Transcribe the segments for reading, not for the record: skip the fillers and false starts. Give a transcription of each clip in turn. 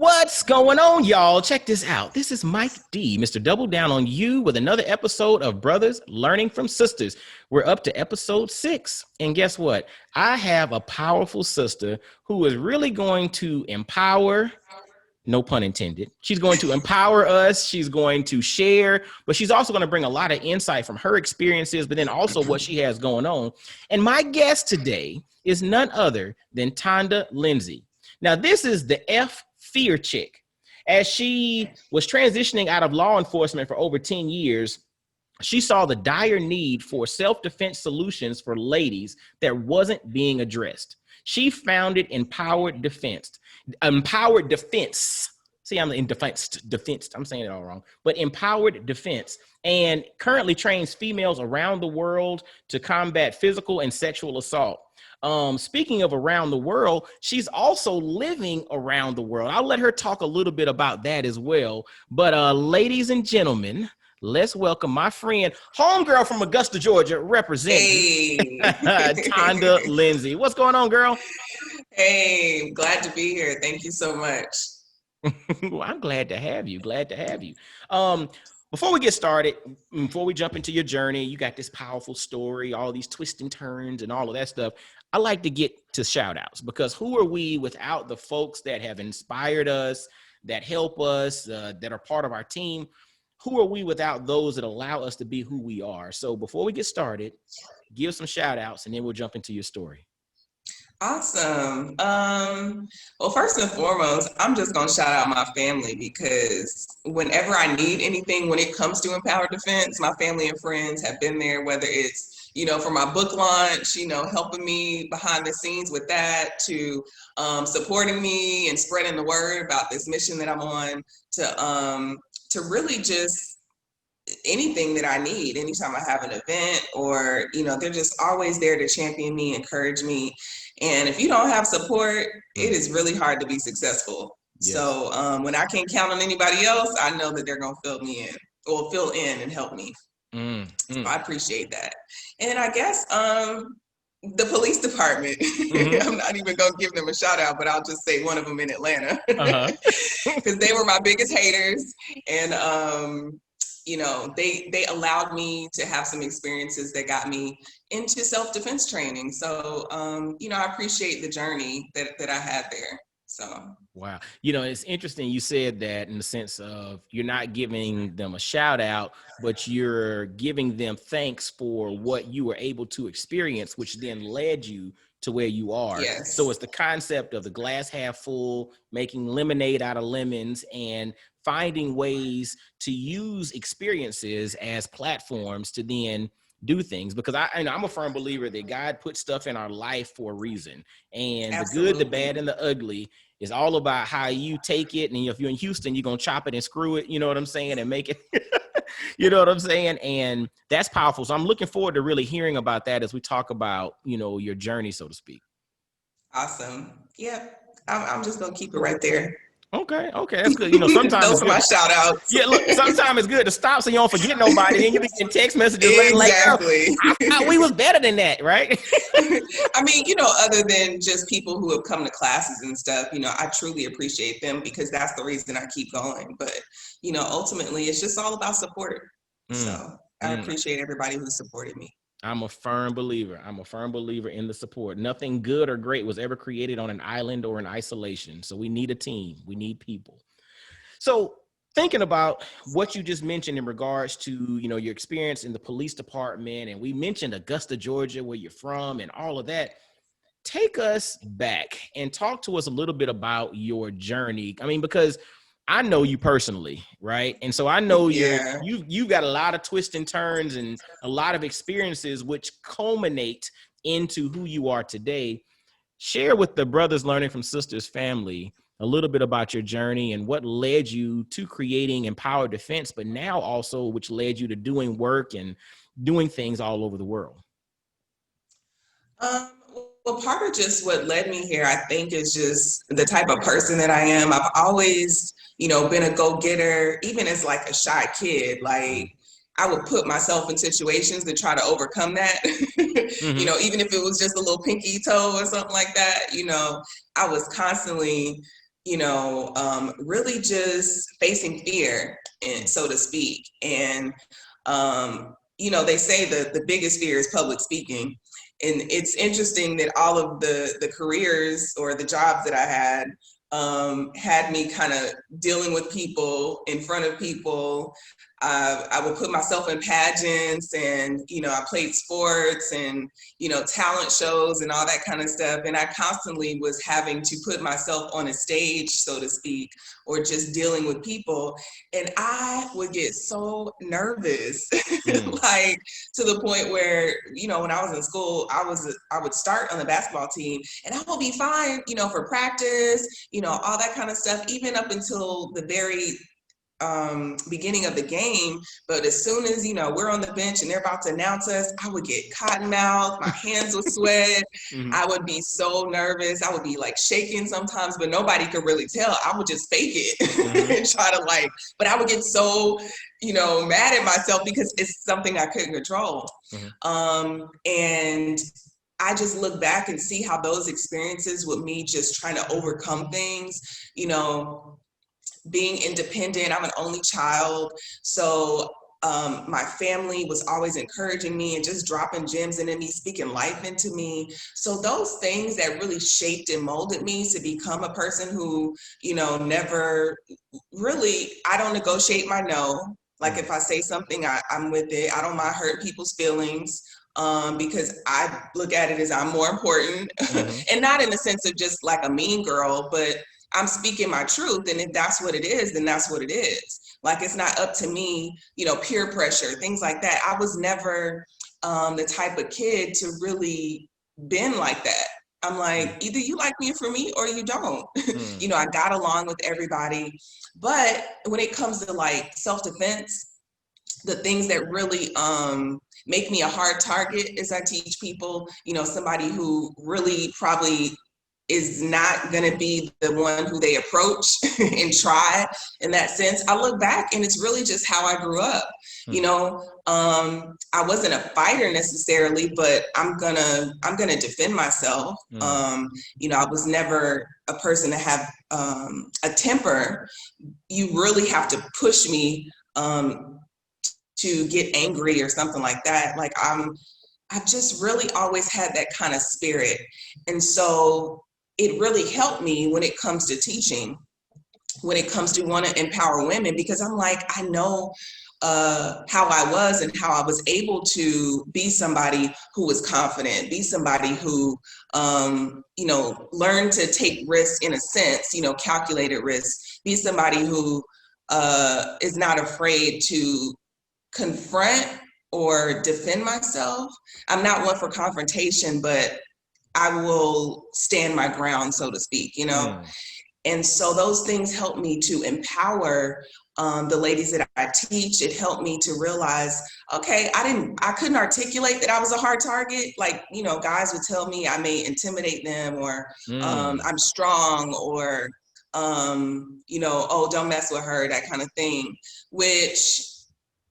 What's going on, y'all? Check this out. This is Mike D, Mr. Double Down on You, with another episode of Brothers Learning from Sisters. We're up to episode 6. And guess what? I have a powerful sister who is really going to empower, no pun intended. She's going to empower us. She's going to share, but she's also going to bring a lot of insight from her experiences, but then also what she has going on. And my guest today is none other than Tonda Linsey. Now, this is the fear chick. As she was transitioning out of law enforcement for over 10 years, she saw the dire need for self-defense solutions for ladies that wasn't being addressed. She founded Empowered Defense. See, I'm in defense. I'm saying it all wrong, but Empowered Defense, and currently trains females around the world to combat physical and sexual assault. Speaking of around the world, she's also living around the world. I'll let her talk a little bit about that as well. But ladies and gentlemen, let's welcome my friend, homegirl from Augusta, Georgia, representing Tonda Linsey. What's going on, girl? Hey, glad to be here. Thank you so much. Well, I'm glad to have you. Before we get started, before we jump into your journey, you got this powerful story, all these twists and turns and all of that stuff. I like to get to shout outs, because who are we without the folks that have inspired us, that help us, that are part of our team? Who are we without those that allow us to be who we are? So before we get started, give some shout outs and then we'll jump into your story. Awesome. Well, first and foremost, I'm just going to shout out my family, because whenever I need anything when it comes to Empowered Defense, my family and friends have been there, whether it's, for my book launch, helping me behind the scenes with that, to supporting me and spreading the word about this mission that I'm on, to really just anything that I need, anytime I have an event, or, they're just always there to champion me, encourage me. And if you don't have support, it is really hard to be successful. Yes. So when I can't count on anybody else, I know that they're going to fill in and help me. So I appreciate that. And I guess the police department, I'm not even going to give them a shout out, but I'll just say one of them in Atlanta, because they were my biggest haters. And they allowed me to have some experiences that got me into self-defense training. So, I appreciate the journey that I had there. So. Wow. It's interesting you said that, in the sense of you're not giving them a shout out, but you're giving them thanks for what you were able to experience, which then led you to where you are. Yes. So it's the concept of the glass half full, making lemonade out of lemons, and finding ways to use experiences as platforms to then do things. Because I'm a firm believer that God put stuff in our life for a reason, and Absolutely. The good, the bad, and the ugly is all about how you take it. And if you're in Houston, you're going to chop it and screw it, you know what I'm saying, and make it, you know what I'm saying? And that's powerful. So I'm looking forward to really hearing about that as we talk about, your journey, so to speak. Awesome. Yeah, I'm just going to keep it right there. Okay, that's good. Sometimes those are my shout outs. Yeah, look, sometimes it's good to stop so you don't forget nobody. Then you be getting text messages exactly. Like, I thought we was better than that, right? I mean, other than just people who have come to classes and stuff, I truly appreciate them, because that's the reason I keep going. But, ultimately, it's just all about support. So I appreciate everybody who supported me. I'm a firm believer in the support. Nothing good or great was ever created on an island or in isolation. So we need a team. We need people. So thinking about what you just mentioned in regards to, your experience in the police department, and we mentioned Augusta, Georgia, where you're from, and all of that, take us back and talk to us a little bit about your journey. I mean, because I know you personally, right? And so I know you've got a lot of twists and turns and a lot of experiences which culminate into who you are today. Share with the Brothers Learning from Sisters family a little bit about your journey and what led you to creating Empowered Defense, but now also which led you to doing work and doing things all over the world. Well, part of just what led me here, I think, is just the type of person that I am. I've always, been a go-getter, even as like a shy kid. Like, I would put myself in situations to try to overcome that, even if it was just a little pinky toe or something like that. I was constantly really just facing fear, and so to speak. And they say that the biggest fear is public speaking. And it's interesting that all of the careers or the jobs that I had me kind of dealing with people, in front of people. I would put myself in pageants, and I played sports and talent shows and all that kind of stuff. And I constantly was having to put myself on a stage, so to speak, or just dealing with people. And I would get so nervous, like to the point where when I was in school, I would start on the basketball team, and I will be fine, for practice, all that kind of stuff, even up until the very beginning of the game. But as soon as we're on the bench and they're about to announce us, I would get cotton mouth, my hands would sweat. I would be so nervous. I would be like shaking sometimes, but nobody could really tell. I would just fake it and try to but I would get so mad at myself because it's something I couldn't control. And I just look back and see how those experiences with me just trying to overcome things, being independent. I'm an only child. So my family was always encouraging me and just dropping gems into me, speaking life into me. So those things that really shaped and molded me to become a person who, never really, I don't negotiate my no. Like if I say something, I'm with it. I don't mind hurting people's feelings. Because I look at it as I'm more important, and not in the sense of just like a mean girl, but I'm speaking my truth. And if that's what it is, then that's what it is. Like, it's not up to me, peer pressure, things like that. I was never the type of kid to really been like that. I'm like, either you like me for me or you don't. I got along with everybody. But when it comes to like self-defense, the things that really make me a hard target is I teach people, somebody who really probably is not going to be the one who they approach and try in that sense. I look back and it's really just how I grew up. I wasn't a fighter necessarily, but I'm gonna defend myself. I was never a person to have a temper. You really have to push me to get angry or something like that. Like I've just really always had that kind of spirit. And so it really helped me when it comes to teaching, when it comes to want to empower women, because I'm like, I know how I was and how I was able to be somebody who was confident, be somebody who, learned to take risks in a sense, calculated risks, be somebody who is not afraid to confront or defend myself. I'm not one for confrontation, but I will stand my ground, so to speak, And so those things help me to empower the ladies that I teach. It helped me to realize, okay, I couldn't articulate that I was a hard target. Like, guys would tell me I may intimidate them, or I'm strong, or, oh, don't mess with her, that kind of thing, which,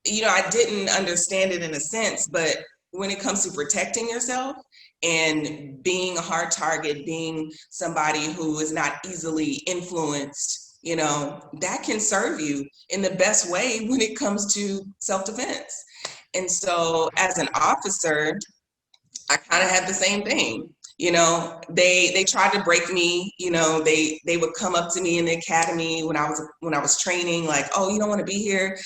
I didn't understand it in a sense. But when it comes to protecting yourself and being a hard target, being somebody who is not easily influenced, that can serve you in the best way when it comes to self-defense. And so as an officer, I kind of had the same thing. They tried to break me. They would come up to me in the academy when I was training, like, oh, you don't want to be here.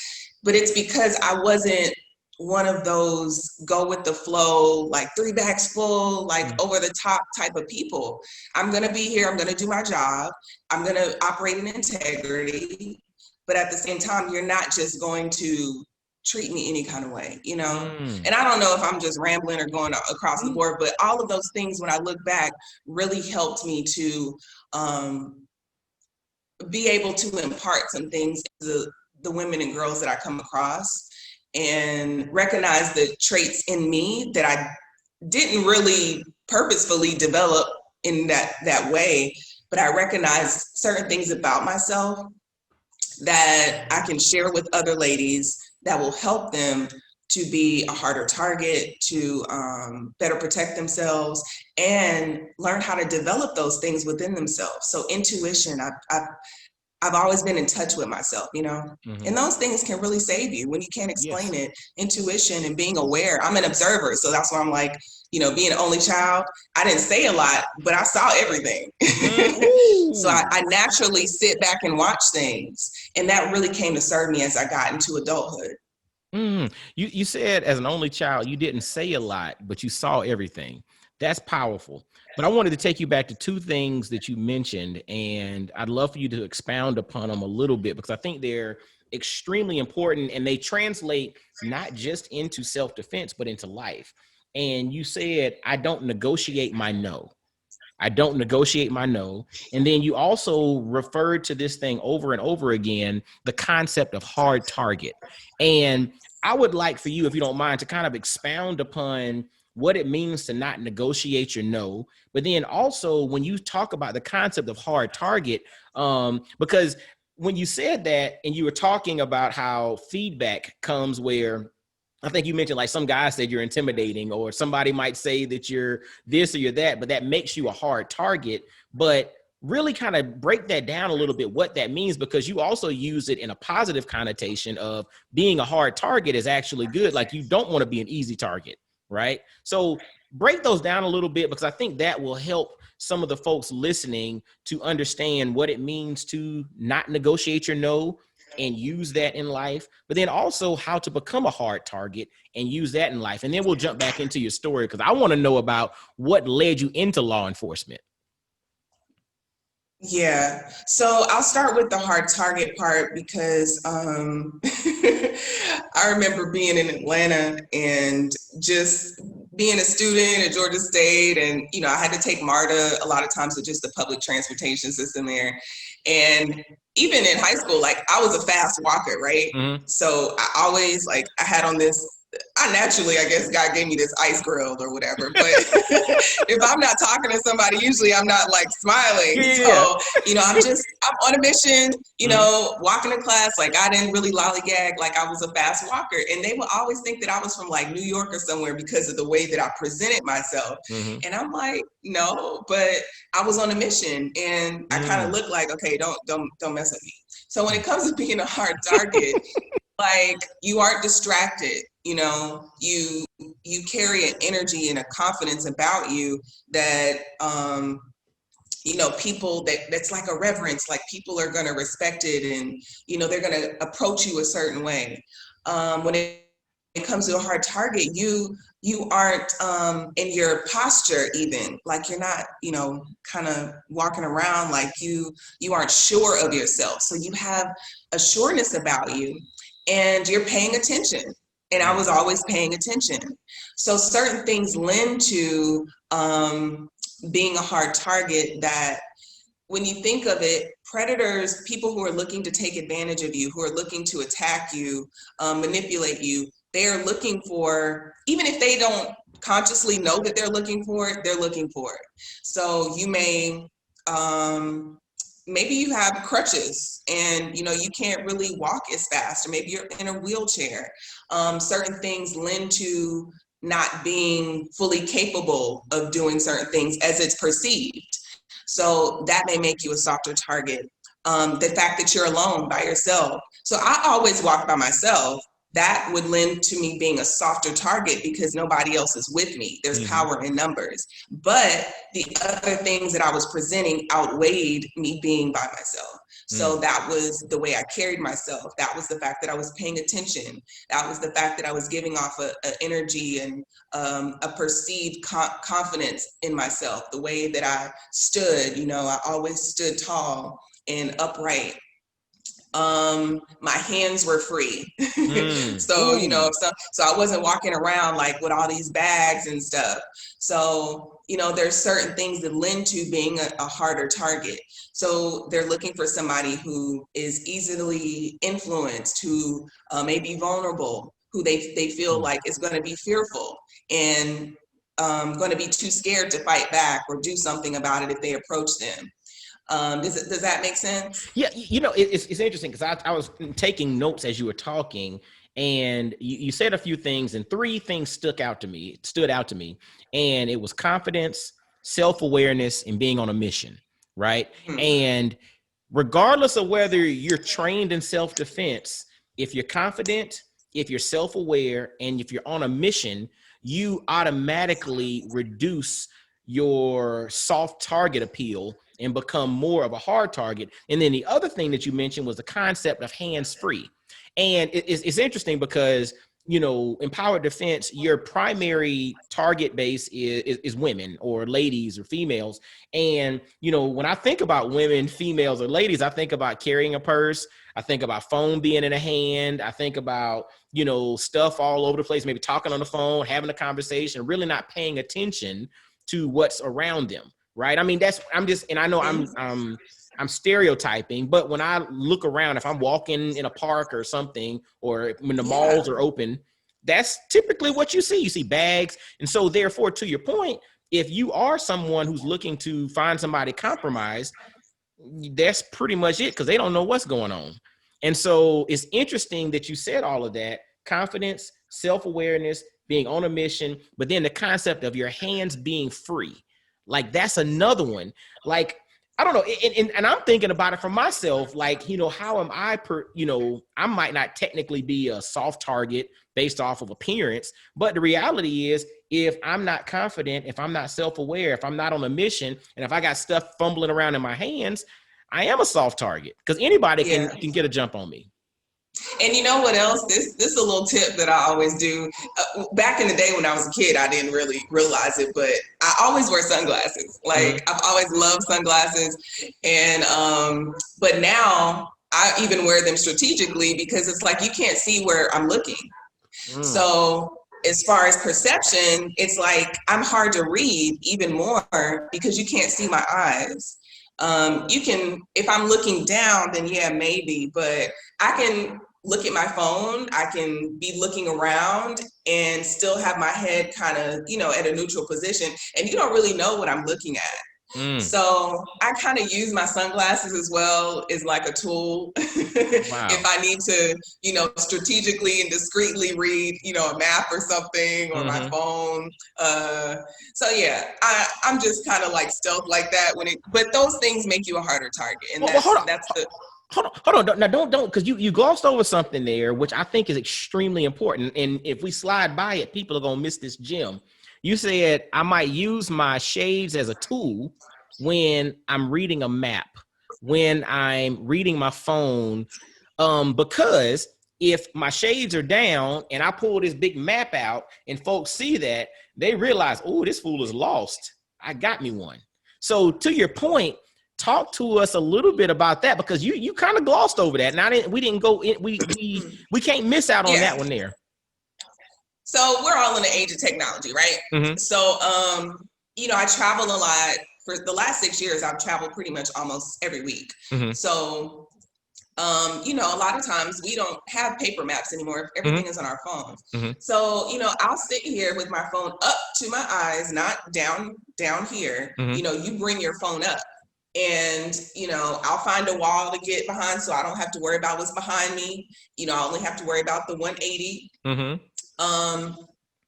But it's because I wasn't one of those go with the flow, like 3 bags full, like over the top type of people. I'm going to be here. I'm going to do my job. I'm going to operate in integrity. But at the same time, you're not just going to treat me any kind of way, And I don't know if I'm just rambling or going across the board, but all of those things, when I look back, really helped me to be able to impart some things to the women and girls that I come across, and recognize the traits in me that I didn't really purposefully develop in that way, but I recognize certain things about myself that I can share with other ladies that will help them to be a harder target, to better protect themselves, and learn how to develop those things within themselves. So intuition, I've always been in touch with myself, and those things can really save you when you can't explain Yes. it. Intuition and being aware. I'm an observer, so that's why I'm like, being an only child, I didn't say a lot, but I saw everything. So I naturally sit back and watch things, and that really came to serve me as I got into adulthood. You said as an only child, you didn't say a lot, but you saw everything. That's powerful. But I wanted to take you back to two things that you mentioned, and I'd love for you to expound upon them a little bit because I think they're extremely important and they translate not just into self-defense, but into life. And you said, I don't negotiate my no. I don't negotiate my no. And then you also referred to this thing over and over again, the concept of hard target. And I would like for you, if you don't mind, to kind of expound upon what it means to not negotiate your no. But then also when you talk about the concept of hard target, because when you said that and you were talking about how feedback comes where I think you mentioned like some guy said you're intimidating, or somebody might say that you're this or you're that, but that makes you a hard target. But really kind of break that down a little bit, what that means, because you also use it in a positive connotation of being a hard target is actually good. Like you don't want to be an easy target, right? So break those down a little bit, because I think that will help some of the folks listening to understand what it means to not negotiate your no and use that in life, but then also how to become a hard target and use that in life. And then we'll jump back into your story because I want to know about what led you into law enforcement. Yeah, so I'll start with the hard target part because I remember being in Atlanta and just being a student at Georgia State, and I had to take MARTA a lot of times with just the public transportation system there. And even in high school, like I was a fast walker, right? So I always I had on this. I naturally, I guess God gave me this ice grill or whatever. But if I'm not talking to somebody, usually I'm not like smiling. Yeah. So, I'm on a mission, walking to class. Like I didn't really lollygag. Like I was a fast walker. And they would always think that I was from like New York or somewhere because of the way that I presented myself. And I'm like, no, but I was on a mission and I kind of look like, okay, don't mess with me. So when it comes to being a hard target, like you aren't distracted, you carry an energy and a confidence about you that people that's like a reverence, like people are going to respect it, and they're going to approach you a certain way. When it comes to a hard target, you aren't in your posture, even like you're not kind of walking around like you aren't sure of yourself. So you have a sureness about you and you're paying attention, and I was always paying attention. So certain things lend to being a hard target that when you think of it, predators, people who are looking to take advantage of you, who are looking to attack you, manipulate you, they're looking for, even if they don't consciously know that they're looking for it, they're looking for it. So you may, maybe you have crutches and you can't really walk as fast, or maybe you're in a wheelchair. Certain things lend to not being fully capable of doing certain things as it's perceived. So that may make you a softer target. The fact that you're alone by yourself. So I always walk by myself. That would lend to me being a softer target because nobody else is with me. There's power in numbers. But the other things that I was presenting outweighed me being by myself. So that was the way I carried myself. That was the fact that I was paying attention. That was the fact that I was giving off a energy and a perceived confidence in myself. The way that I stood, I always stood tall and upright. My hands were free. So, so I wasn't walking around like with all these bags and stuff. So, there's certain things that lend to being a harder target. So they're looking for somebody who is easily influenced, who may be vulnerable, who they feel like is going to be fearful and going to be too scared to fight back or do something about it if they approach them. Does that make sense? Yeah, it's interesting because I was taking notes as you were talking, and you said a few things, and three things stood out to me. And it was confidence, self-awareness, and being on a mission, right? Mhm. And regardless of whether you're trained in self-defense, if you're confident, if you're self-aware, and if you're on a mission, you automatically reduce your soft target appeal and become more of a hard target. And then the other thing that you mentioned was the concept of hands-free. And it's interesting because, you know, empowered defense, your primary target base is women or ladies or females. And, you know, when I think about women, females, or ladies, I think about carrying a purse. I think about phone being in a hand. I think about, you know, stuff all over the place, maybe talking on the phone, having a conversation, really not paying attention to what's around them. Right. I mean, and I know I'm stereotyping, but when I look around, if I'm walking in a park or something, or when the malls are open, that's typically what you see. You see bags. And so therefore, to your point, if you are someone who's looking to find somebody compromised, that's pretty much it, because they don't know what's going on. And so it's interesting that you said all of that: confidence, self-awareness, being on a mission, but then the concept of your hands being free. Like, that's another one. Like, I don't know. And I'm thinking about it for myself. Like, you know, how am I I might not technically be a soft target based off of appearance, but the reality is, if I'm not confident, if I'm not self-aware, if I'm not on a mission, and if I got stuff fumbling around in my hands, I am a soft target, because anybody can get a jump on me. And you know what else? This is a little tip that I always do. Back in the day when I was a kid, I didn't really realize it, but I always wear sunglasses. Like, I've always loved sunglasses, and but now I even wear them strategically, because it's like you can't see where I'm looking. So as far as perception, it's like I'm hard to read even more because you can't see my eyes. You can, if I'm looking down, then yeah, maybe, but I can look at my phone, I can be looking around and still have my head kind of, you know, at a neutral position, and you don't really know what I'm looking at. So I kind of use my sunglasses as well as like a tool. If I need to, you know, strategically and discreetly read, you know, a map or something, or my phone. So yeah, I'm just kind of like stealth like that but those things make you a harder target. And hold on. Now, don't, because you glossed over something there, which I think is extremely important. And if we slide by it, people are going to miss this gem. You said I might use my shades as a tool when I'm reading a map, when I'm reading my phone, because if my shades are down and I pull this big map out and folks see that, they realize, oh, this fool is lost. I got me one. So to your point, talk to us a little bit about that, because you kind of glossed over that. Now we didn't go in, we can't miss out on that one there. So we're all in the age of technology, right? So, you know, I travel a lot. For the last 6 years, I've traveled pretty much almost every week. So, you know, a lot of times we don't have paper maps anymore. Everything is on our phones. So, you know, I'll sit here with my phone up to my eyes, not down here. You know, you bring your phone up. And, you know, I'll find a wall to get behind, so I don't have to worry about what's behind me. You know, I only have to worry about the 180.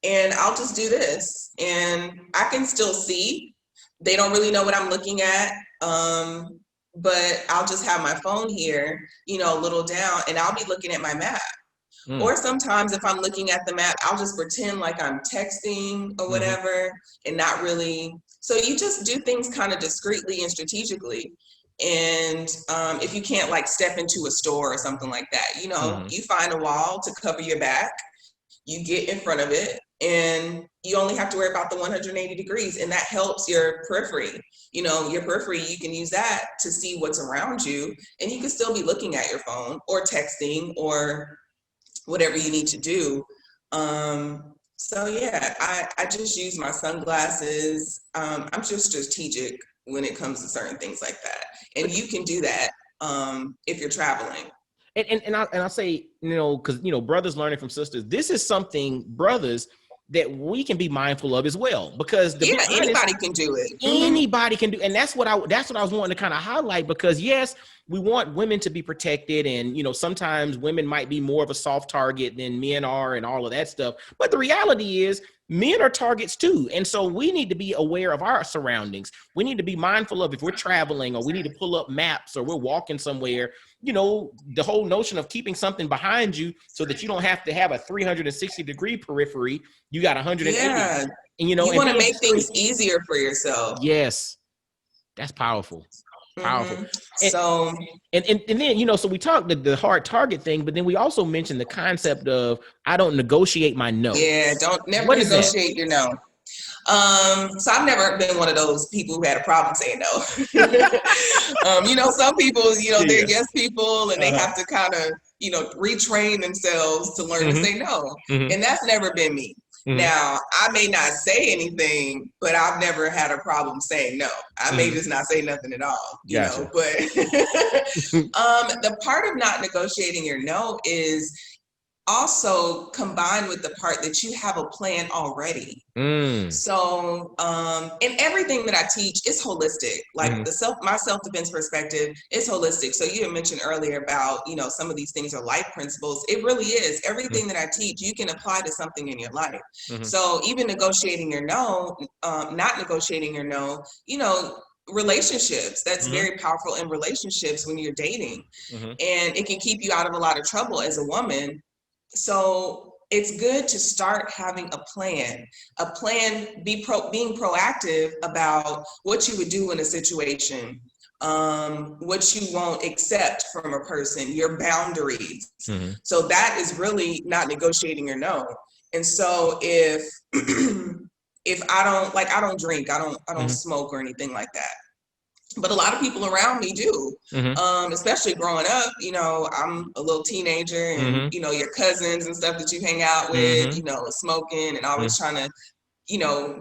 And I'll just do this, and I can still see. They don't really know what I'm looking at, but I'll just have my phone here, you know, a little down, and I'll be looking at my map. Or sometimes if I'm looking at the map, I'll just pretend like I'm texting or whatever, and not really. So you just do things kind of discreetly and strategically. And if you can't like step into a store or something like that, you know, you find a wall to cover your back. You get in front of it, and you only have to worry about the 180 degrees, and that helps your periphery. You know, your periphery, you can use that to see what's around you, and you can still be looking at your phone or texting or whatever you need to do. So yeah, I just use my sunglasses. I'm just strategic when it comes to certain things like that, and you can do that if you're traveling. And I say, you know, because, you know, brothers learning from sisters, this is something, brothers, that we can be mindful of as well, because anybody can do it. Anybody can do, and that's what I was wanting to kind of highlight, because yes, we want women to be protected, and sometimes women might be more of a soft target than men are and all of that stuff. But the reality is men are targets too. And so we need to be aware of our surroundings. We need to be mindful of if we're traveling or we need to pull up maps or we're walking somewhere, the whole notion of keeping something behind you so that you don't have to have a 360-degree periphery. You got 180. Yeah. And, you want to make things easier for yourself. Yes. That's powerful. Powerful. So and then so we talked the hard target thing, but then we also mentioned the concept of I don't negotiate my no. Yeah, never negotiate your no. So I've never been one of those people who had a problem saying no. Some people, they're yes people, and they have to kind of retrain themselves to learn to say no, and that's never been me. Now, I may not say anything, but I've never had a problem saying no. I may just not say nothing at all, know, but the part of not negotiating your no is also combined with the part that you have a plan already. So, and everything that I teach is holistic. Like my self-defense perspective is holistic. So you had mentioned earlier about, some of these things are life principles. It really is. Everything that I teach, you can apply to something in your life. So even negotiating your no, not negotiating your no, relationships, that's very powerful in relationships when you're dating, and it can keep you out of a lot of trouble as a woman. So it's good to start having a plan, being proactive about what you would do in a situation, what you won't accept from a person, your boundaries. So that is really not negotiating your no. And so if I don't drink, I don't smoke or anything like that. But a lot of people around me do, especially growing up. I'm a little teenager, and your cousins and stuff that you hang out with, smoking and always trying to,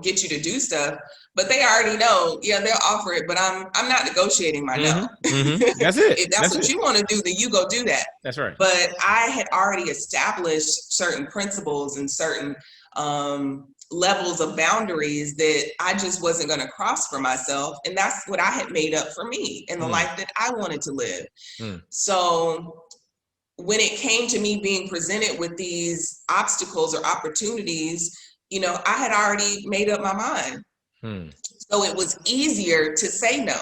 get you to do stuff. But they already know, they'll offer it, but I'm not negotiating my no. That's it. If that's what you want to do, then you go do that. That's right. But I had already established certain principles and certain levels of boundaries that I just wasn't going to cross for myself. And that's what I had made up for me in the life that I wanted to live. So when it came to me being presented with these obstacles or opportunities, I had already made up my mind. So it was easier to say no.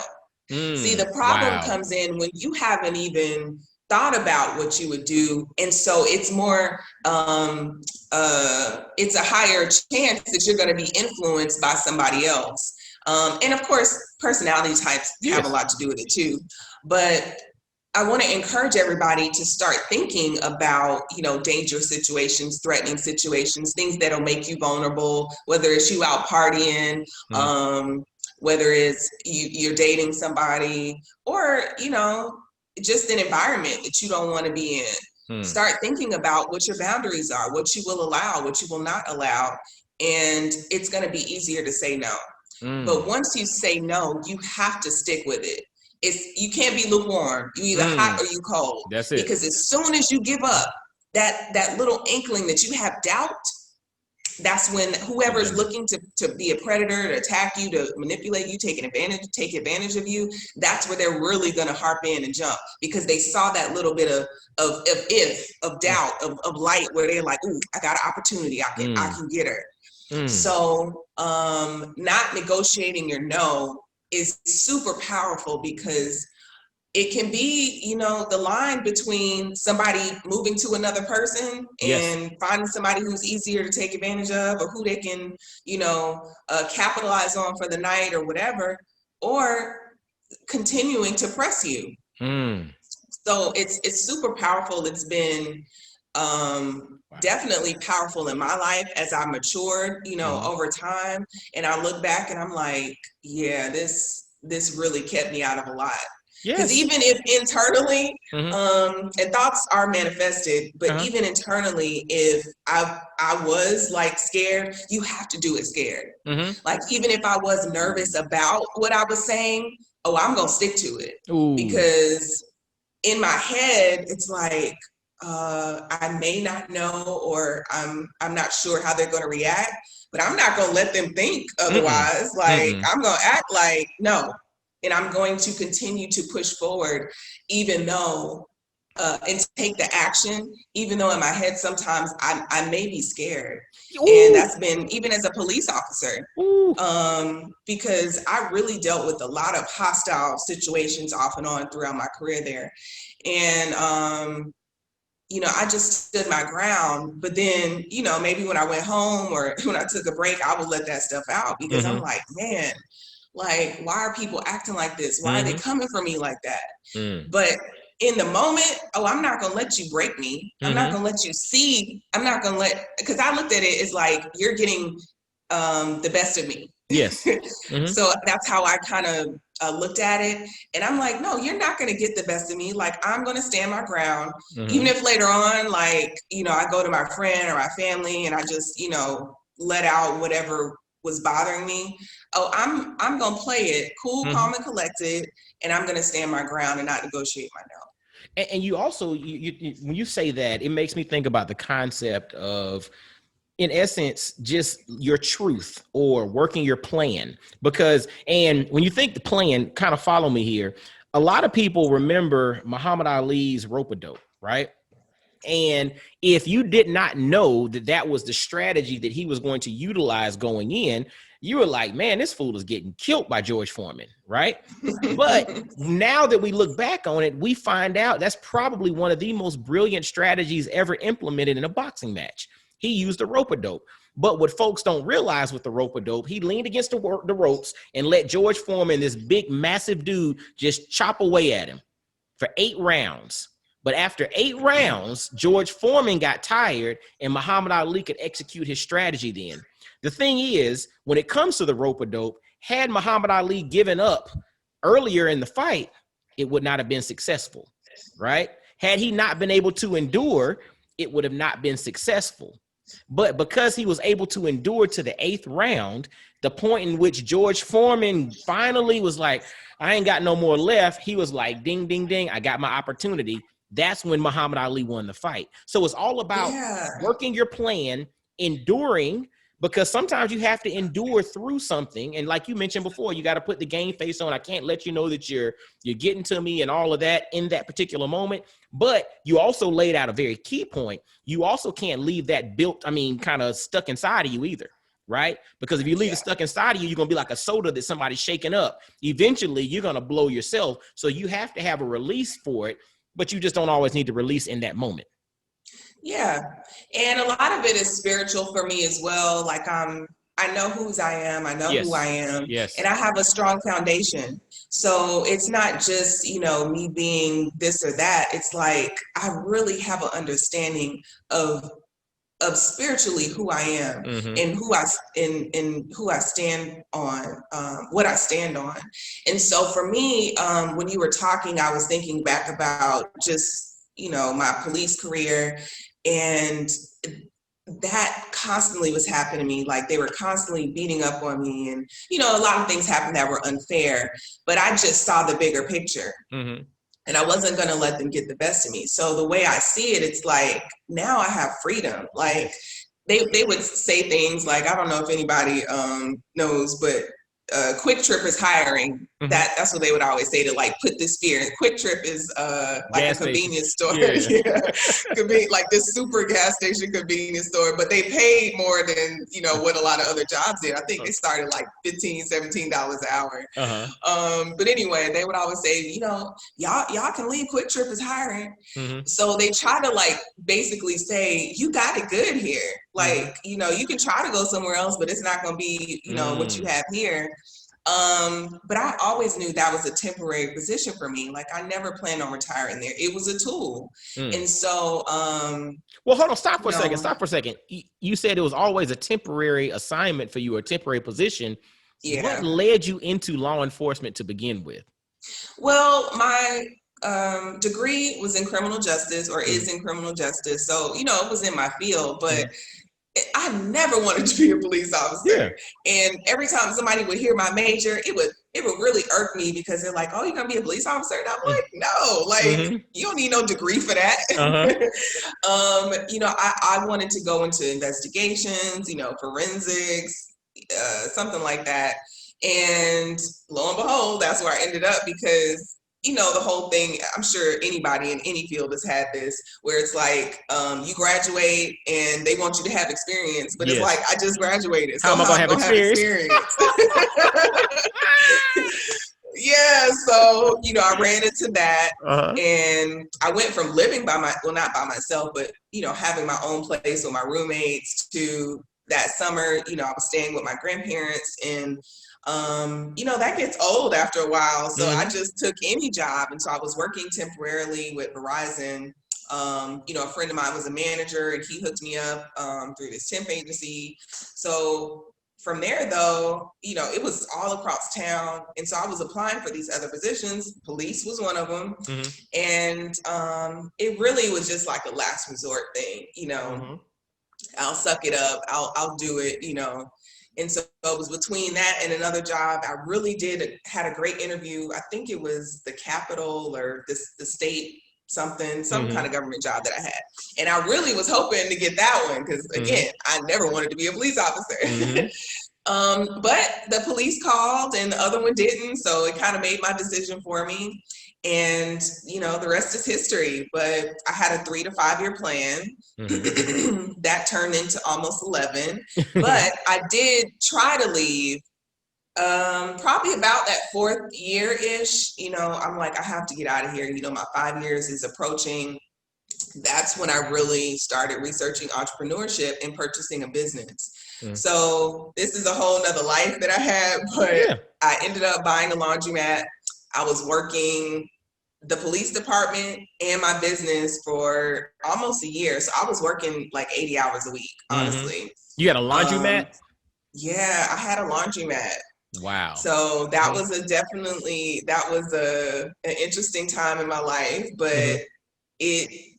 See, the problem comes in when you haven't even thought about what you would do, and so it's more it's a higher chance that you're going to be influenced by somebody else, and of course personality types have a lot to do with it too. But I want to encourage everybody to start thinking about dangerous situations, threatening situations, things that'll make you vulnerable, whether it's you out partying, whether it's you're dating somebody, or just an environment that you don't want to be in. Start thinking about what your boundaries are, what you will allow, what you will not allow, and it's going to be easier to say no. But once you say no, you have to stick with it. You can't be lukewarm. You either hot or you cold. That's it. Because as soon as you give up that little inkling that you have doubt, that's when whoever's looking to be a predator, to attack you, to manipulate you, take advantage of you, that's where they're really going to harp in and jump, because they saw that little bit of doubt, of light, where they're like, ooh, I got an opportunity. I can get her. So not negotiating your no is super powerful, because it can be, the line between somebody moving to another person and finding somebody who's easier to take advantage of, or who they can, capitalize on for the night or whatever, or continuing to press you. So it's super powerful. It's been definitely powerful in my life as I matured, over time. And I look back and I'm like, yeah, this really kept me out of a lot. Because even if internally, and thoughts are manifested, but even internally, if I was like scared, you have to do it scared. Like, even if I was nervous about what I was saying, I'm going to stick to it. Because in my head, it's like, I may not know, or I'm not sure how they're going to react, but I'm not going to let them think otherwise. Like, I'm going to act like, no, and I'm going to continue to push forward, even though, and take the action, even though in my head sometimes I may be scared. And Ooh, that's been even as a police officer, ooh. because I really dealt with a lot of hostile situations off and on throughout my career there. And, I just stood my ground. But then, maybe when I went home or when I took a break, I would let that stuff out because I'm like, man, like, why are people acting like this? Why are they coming for me like that? But in the moment, I'm not going to let you break me. I'm not going to let you see. I'm not going to because I looked at it as like, you're getting the best of me. Yes. So that's how I kind of looked at it. And I'm like, no, you're not going to get the best of me. Like, I'm going to stand my ground. Even if later on, like, I go to my friend or my family and I just, let out whatever was bothering me. Oh, I'm going to play it cool, calm, and collected. And I'm going to stand my ground and not negotiate my no. And you also, when you say that, it makes me think about the concept of, in essence, just your truth or working your plan. Because, and when you think the plan, kind of follow me here, a lot of people remember Muhammad Ali's rope-a-dope, right? And if you did not know that that was the strategy that he was going to utilize going in, you were like, man, this fool is getting killed by George Foreman, right? But now that we look back on it, we find out that's probably one of the most brilliant strategies ever implemented in a boxing match. He used the rope-a-dope. But what folks don't realize with the rope-a-dope, he leaned against the ropes and let George Foreman, this big, massive dude, just chop away at him for 8 rounds. But after 8 rounds, George Foreman got tired and Muhammad Ali could execute his strategy then. The thing is, when it comes to the rope-a-dope, had Muhammad Ali given up earlier in the fight, it would not have been successful, right? Had he not been able to endure, it would have not been successful. But because he was able to endure to the 8th round, the point in which George Foreman finally was like, I ain't got no more left, he was like, ding, ding, ding, I got my opportunity. That's when Muhammad Ali won the fight. So it's all about working your plan, enduring, because sometimes you have to endure through something. And like you mentioned before, you got to put the game face on. I can't let you know that you're getting to me and all of that in that particular moment. But you also laid out a very key point. You also can't leave that kind of stuck inside of you either, right? Because if you leave it stuck inside of you, you're going to be like a soda that somebody's shaking up. Eventually, you're going to blow yourself. So you have to have a release for it, but you just don't always need to release in that moment. Yeah. And a lot of it is spiritual for me as well. Like, I know whose I am. I know who I am. Yes. And I have a strong foundation. So it's not just, me being this or that. It's like, I really have an understanding of spiritually who I am and who I stand on, what I stand on. And so for me, when you were talking, I was thinking back about just, my police career, and that constantly was happening to me. Like, they were constantly beating up on me, and a lot of things happened that were unfair, but I just saw the bigger picture. And I wasn't going to let them get the best of me. So the way I see it, it's like, now I have freedom. Like, they would say things like, I don't know if anybody knows, but Quick Trip is hiring. That's what they would always say, to like put this fear. And Quick Trip is like gas a convenience store. Could be like this super gas station convenience store, but they paid more than what a lot of other jobs did. I think they started like $15-17 an hour. But anyway, they would always say, y'all can leave. Quick Trip is hiring. So they try to like basically say, you got it good here. Like, you can try to go somewhere else, but it's not going to be, what you have here. But I always knew that was a temporary position for me. Like, I never planned on retiring there. It was a tool. And so, well, hold on, stop for a second. You said it was always a temporary assignment for you, a temporary position. What led you into law enforcement to begin with? Well, my degree was in criminal justice, or is in criminal justice. So, it was in my field, but I never wanted to be a police officer. And every time somebody would hear my major, it would really irk me, because they're like, oh, you're going to be a police officer? And I'm like, no, like, you don't need no degree for that. I wanted to go into investigations, forensics, something like that. And lo and behold, that's where I ended up because, you know, the whole thing, I'm sure anybody in any field has had this, where it's like you graduate and they want you to have experience, but it's like, I just graduated, so how am I how gonna I'm have gonna have experience? experience? Yeah, so, you know, I ran into that, and I went from living by not by myself, but, you know, having my own place with my roommates to that summer, you know, I was staying with my grandparents, and you know, that gets old after a while. So I just took any job. And so I was working temporarily with Verizon. You know, a friend of mine was a manager and he hooked me up through this temp agency. So from there, though, you know, it was all across town. And so I was applying for these other positions. Police was one of them. And it really was just like a last resort thing, you know. I'll suck it up. I'll do it, you know. And so it was between that and another job. I really had a great interview. I think it was the Capitol or the state some kind of government job that I had. And I really was hoping to get that one because, again, I never wanted to be a police officer. But the police called and the other one didn't. So it kind of made my decision for me. And, you know, the rest is history. But I had a 3 to 5 year plan that turned into almost 11. But I did try to leave probably about that 4th year-ish. You know, I'm like, I have to get out of here. You know, my 5 years is approaching. That's when I really started researching entrepreneurship and purchasing a business. So this is a whole nother life that I had, but I ended up buying a laundromat. I was working the police department and my business for almost a year. So I was working like 80 hours a week, honestly. You had a laundromat? Yeah, I had a laundromat. Wow. So that was an interesting time in my life, but it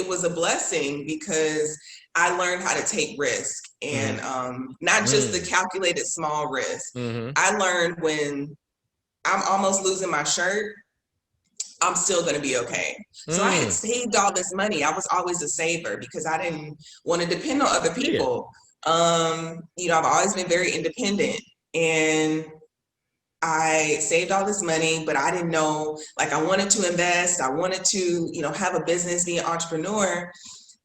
was a blessing because I learned how to take risk and not just the calculated small risk. I learned when I'm almost losing my shirt, I'm still going to be okay. So I had saved all this money. I was always a saver because I didn't want to depend on other people. You know, I've always been very independent, and I saved all this money, but I didn't know, like, I wanted to invest. I wanted to, you know, have a business, be an entrepreneur.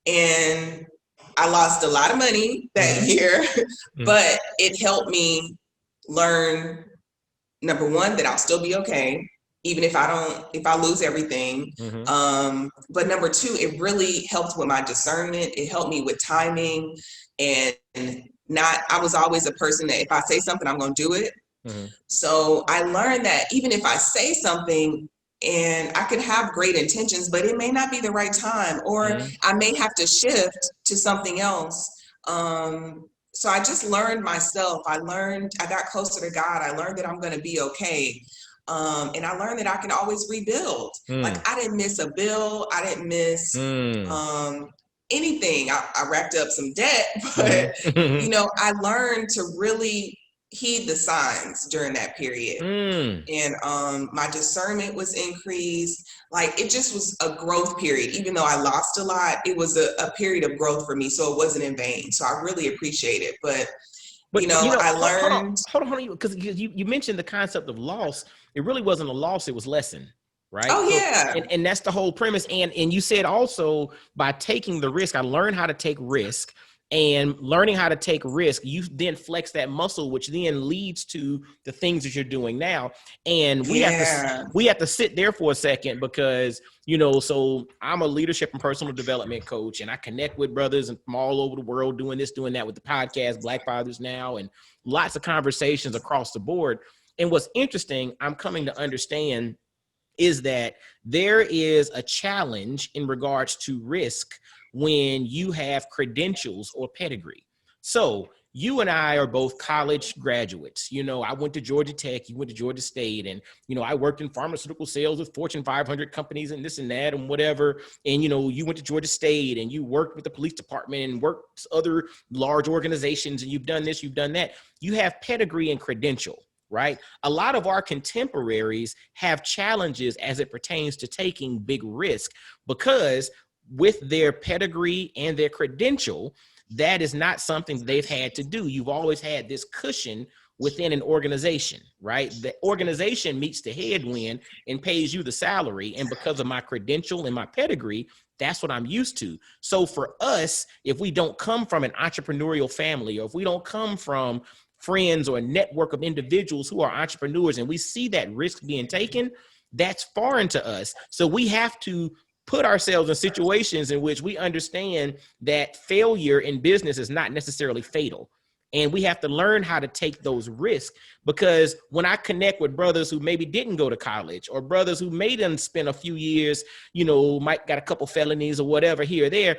And I lost a lot of money that year, but it helped me learn, number one, that I'll still be okay, even if I lose everything. But number two, it really helped with my discernment. It helped me with timing, and I was always a person that if I say something, I'm going to do it. So I learned that even if I say something and I could have great intentions, but it may not be the right time, or I may have to shift to something else. So I just learned myself. I got closer to God. I learned that I'm going to be okay. And I learned that I can always rebuild. Like, I didn't miss a bill. I didn't miss anything. I racked up some debt, but you know, I learned to really heed the signs during that period. And my discernment was increased. Like, it just was a growth period. Even though I lost a lot, it was a period of growth for me. So it wasn't in vain. So I really appreciate it. But you know, I learned. Hold on, because you mentioned the concept of loss. It really wasn't a loss; it was lesson, right? Oh, yeah. And that's the whole premise. And you said also, by taking the risk, I learned how to take risk. And learning how to take risk, you then flex that muscle, which then leads to the things that you're doing now. And we have to sit there for a second because, you know, so I'm a leadership and personal development coach, and I connect with brothers from all over the world doing this, doing that with the podcast, Black Fathers Now, and lots of conversations across the board. And what's interesting, I'm coming to understand, is that there is a challenge in regards to risk when you have credentials or pedigree. So you and I are both college graduates. You know, I went to Georgia Tech, you went to Georgia State, and, you know, I worked in pharmaceutical sales with Fortune 500 companies and this and that and whatever. And, you know, you went to Georgia State and you worked with the police department and worked other large organizations, and you've done this, you've done that. You have pedigree and credential, right? A lot of our contemporaries have challenges as it pertains to taking big risk because with their pedigree and their credential, that is not something they've had to do. You've always had this cushion within an organization, right? The organization meets the headwind and pays you the salary. And because of my credential and my pedigree, that's what I'm used to. So for us, if we don't come from an entrepreneurial family, or if we don't come from friends or a network of individuals who are entrepreneurs, and we see that risk being taken, that's foreign to us. So we have to put ourselves in situations in which we understand that failure in business is not necessarily fatal. And we have to learn how to take those risks, because when I connect with brothers who maybe didn't go to college, or brothers who may have spent a few years, might got a couple felonies or whatever here or there,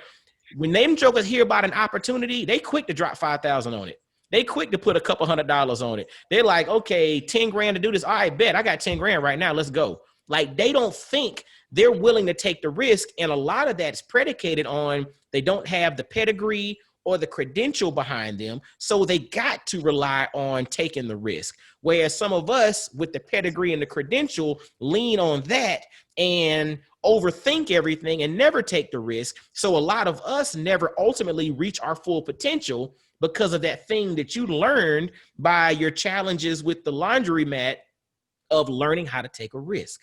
when them jokers hear about an opportunity, they quick to drop 5,000 on it. They quick to put a couple $100 on it. They're like, okay, 10 grand to do this. All right, bet I got 10 grand right now. Let's go. Like, they don't think they're willing to take the risk. And a lot of that's predicated on they don't have the pedigree or the credential behind them. So they got to rely on taking the risk. Whereas some of us with the pedigree and the credential lean on that and overthink everything and never take the risk. So a lot of us never ultimately reach our full potential because of that thing that you learned by your challenges with the laundromat of learning how to take a risk.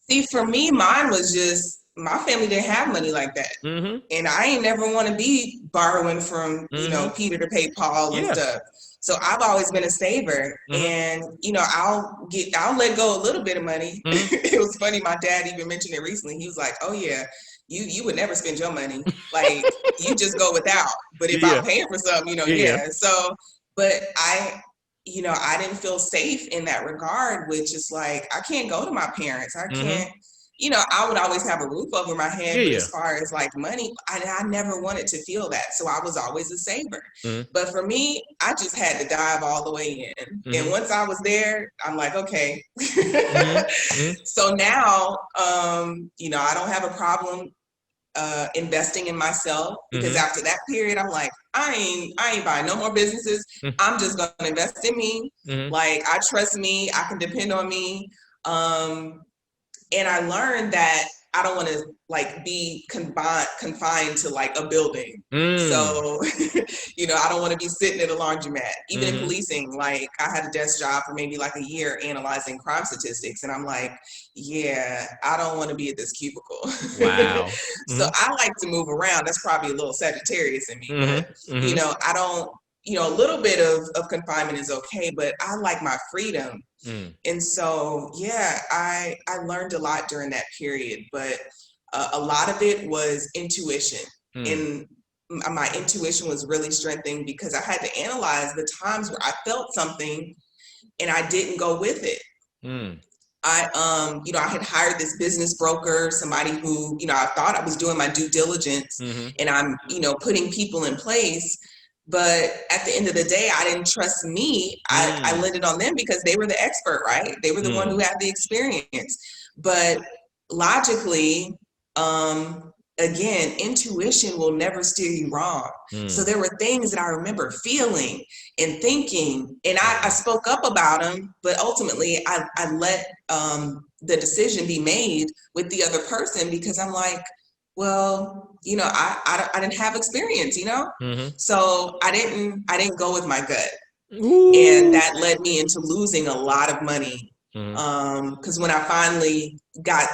See, for me, mine was just, my family didn't have money like that. Mm-hmm. And I ain't never want to be borrowing from, Peter to pay Paul and stuff. So I've always been a saver, and, I'll let go a little bit of money. It was funny. My dad even mentioned it recently. He was like, oh yeah, you would never spend your money. Like, you just go without. But if I'm paying for something, So, but I didn't feel safe in that regard, which is like, I can't go to my parents. I can't, I would always have a roof over my head. But as far as like money, I never wanted to feel that. So I was always a saver. But for me, I just had to dive all the way in. And once I was there, I'm like, okay. So now, I don't have a problem investing in myself, because after that period, I'm like, I ain't buying no more businesses. I'm just gonna invest in me. Like, I trust me, I can depend on me. And I learned that I don't want to like be confined to like a building. So, I don't want to be sitting at a laundromat. Even in policing, like, I had a desk job for maybe like a year analyzing crime statistics. And I'm like, yeah, I don't want to be at this cubicle. Wow. So I like to move around. That's probably a little Sagittarius in me. But, I don't, a little bit of confinement is okay, but I like my freedom. And so, I learned a lot during that period, but a lot of it was intuition. And my intuition was really strengthened because I had to analyze the times where I felt something and I didn't go with it. I had hired this business broker, somebody who, I thought I was doing my due diligence, and I'm, putting people in place. But at the end of the day, I didn't trust me. I landed on them because they were the expert, right? They were the one who had the experience. But logically, again, intuition will never steer you wrong. So there were things that I remember feeling and thinking, and I spoke up about them, but ultimately I let the decision be made with the other person, because I'm like, well, I didn't have experience, so I didn't go with my gut. And that led me into losing a lot of money. Because when I finally got,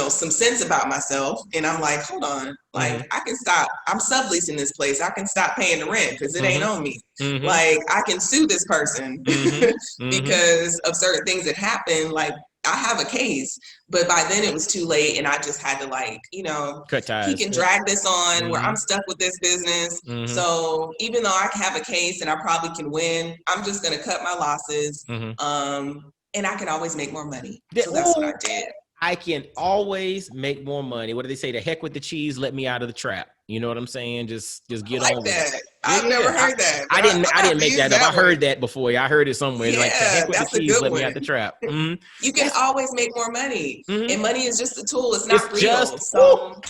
some sense about myself, and I'm like, hold on, like, I can stop. I'm subleasing this place. I can stop paying the rent because it ain't on me. Like, I can sue this person because of certain things that happen. Like, I have a case, but by then it was too late, and I just had to, like, cut ties. He can drag this on where I'm stuck with this business. So even though I have a case and I probably can win, I'm just gonna cut my losses. And I can always make more money. So that's what I did. I can always make more money. What do they say? The heck with the cheese, let me out of the trap. You know what I'm saying? Just get on with it. I've never heard that. I didn't make that up. I heard that before. I heard it somewhere. Like, the heck with the cheese, let me out the trap. You can always make more money. And money is just a tool. It's not real.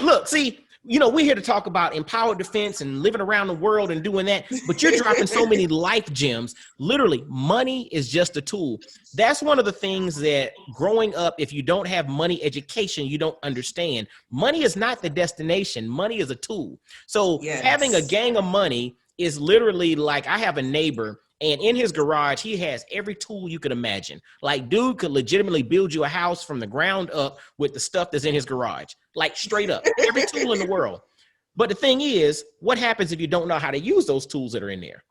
Look, see, we're here to talk about empowered defense and living around the world and doing that, but you're dropping so many life gems. Literally, money is just a tool. That's one of the things that growing up, if you don't have money education, you don't understand. Money is not the destination. Money is a tool. So having a gang of money is literally like, I have a neighbor, and in his garage, he has every tool you could imagine. Like, dude could legitimately build you a house from the ground up with the stuff that's in his garage, like straight up, every tool in the world. But the thing is, what happens if you don't know how to use those tools that are in there?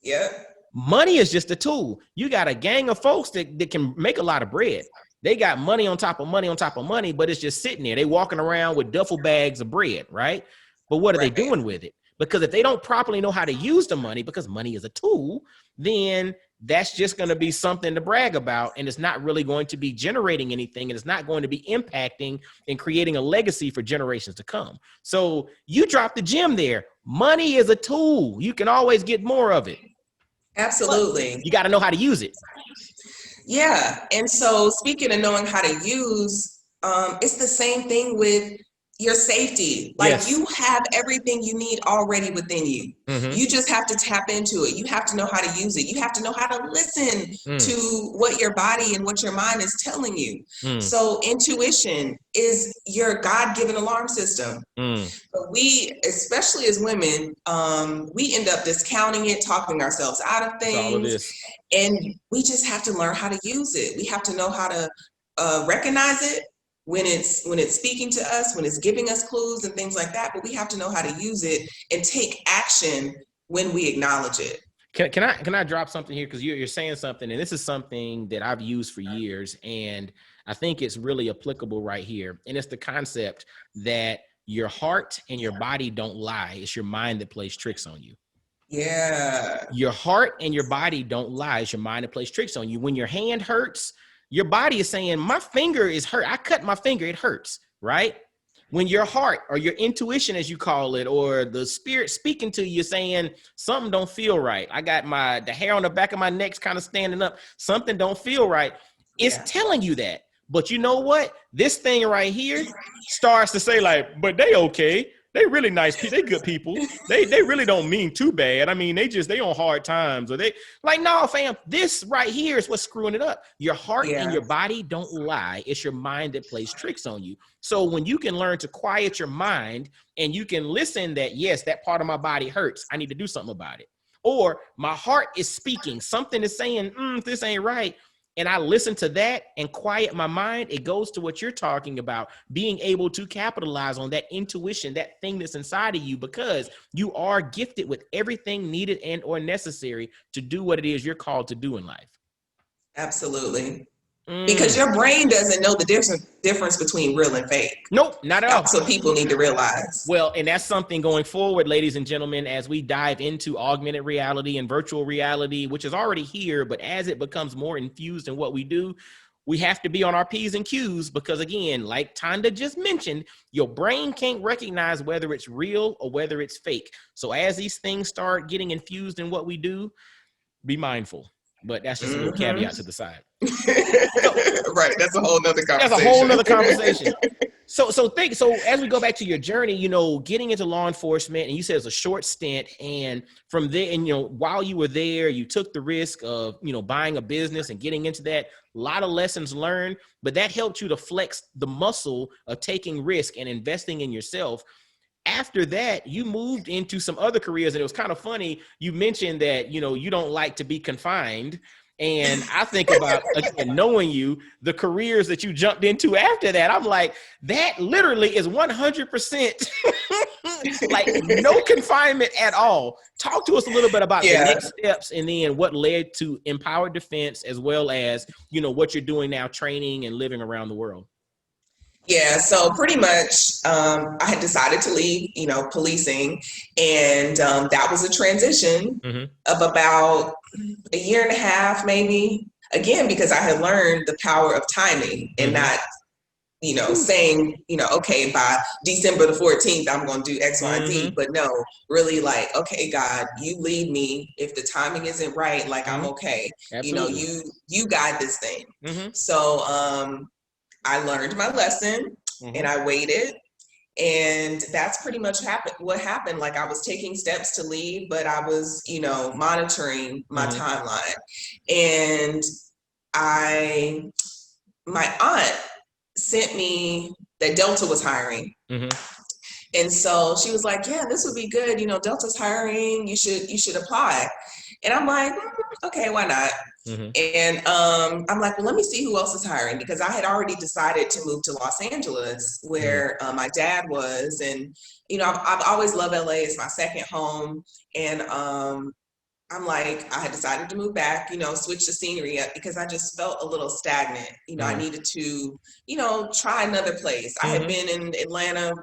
Yeah. Money is just a tool. You got a gang of folks that can make a lot of bread. They got money on top of money on top of money, but it's just sitting there. They walking around with duffel bags of bread, right? But what are they doing with it? Because if they don't properly know how to use the money, because money is a tool, then that's just going to be something to brag about. And it's not really going to be generating anything. And it's not going to be impacting and creating a legacy for generations to come. So you dropped the gem there. Money is a tool. You can always get more of it. Absolutely. But you got to know how to use it. Yeah. And so speaking of knowing how to use, it's the same thing with your safety. Like, Yes. you have everything you need already within you. Mm-hmm. You just have to tap into it. You have to know how to use it. You have to know how to listen to what your body and what your mind is telling you. So intuition is your God-given alarm system. But we, especially as women, we end up discounting it, talking ourselves out of things. All of this. And we just have to learn how to use it. We have to know how to recognize it when it's speaking to us, when it's giving us clues and things like that. But we have to know how to use it and take action when we acknowledge it. Can I drop something here? Because you're saying something, and this is something that I've used for years, and I think it's really applicable right here. And it's the concept that your heart and your body don't lie. It's your mind that plays tricks on you. Yeah. Your heart and your body don't lie. It's your mind that plays tricks on you. When your hand hurts, your body is saying, my finger is hurt. I cut my finger. It hurts, right? When your heart or your intuition, as you call it, or the spirit speaking to you saying, something don't feel right. I got the hair on the back of my neck's kind of standing up. Something don't feel right. It's telling you that. But you know what? This thing right here starts to say, like, but they okay. They really nice people. They good people. They really don't mean too bad. I mean, they on hard times, or they like, no, fam, this right here is what's screwing it up. Your heart and your body don't lie. It's your mind that plays tricks on you. So when you can learn to quiet your mind and you can listen that, yes, that part of my body hurts. I need to do something about it. Or my heart is speaking. Something is saying, this ain't right. And I listen to that and quiet my mind. It goes to what you're talking about, being able to capitalize on that intuition, that thing that's inside of you, because you are gifted with everything needed and or necessary to do what it is you're called to do in life. Absolutely. Because your brain doesn't know the difference between real and fake. Nope, not at all. So people need to realize. Well, and that's something going forward, ladies and gentlemen, as we dive into augmented reality and virtual reality, which is already here, but as it becomes more infused in what we do, we have to be on our P's and Q's, because again, like Tonda just mentioned, your brain can't recognize whether it's real or whether it's fake. So as these things start getting infused in what we do, be mindful. But that's just a little caveat to the side. Right. That's a whole nother conversation. That's a whole nother conversation. So as we go back to your journey, getting into law enforcement, and you said it's a short stint, and from there, and while you were there, you took the risk of buying a business and getting into that. A lot of lessons learned, but that helped you to flex the muscle of taking risk and investing in yourself. After that, you moved into some other careers, and it was kind of funny. You mentioned that, you don't like to be confined. And I think about, again, knowing you, the careers that you jumped into after that. I'm like, that literally is 100% like no confinement at all. Talk to us a little bit about the next steps, and then what led to Empowered Defense, as well as, what you're doing now, training and living around the world. Yeah, so pretty much I had decided to leave, policing, and that was a transition of about a year and a half, maybe, again, because I had learned the power of timing and not, saying, okay, by December the 14th, I'm going to do X, Y, and Z, but no, really like, okay, God, you lead me. If the timing isn't right, like, I'm okay. Absolutely. You guide this thing. So, I learned my lesson and I waited, and that's pretty much what happened. Like, I was taking steps to leave, but I was, monitoring my timeline. And my aunt sent me that Delta was hiring. And so she was like, yeah, this would be good. You know, Delta's hiring. You should apply. And I'm like, okay, why not? Mm-hmm. And I'm like, well, let me see who else is hiring, because I had already decided to move to Los Angeles, where my dad was. And, you know, I've always loved LA. It's my second home. And I'm like, I had decided to move back, you know, switch the scenery up, because I just felt a little stagnant. You know, I needed to, you know, try another place. I had been in Atlanta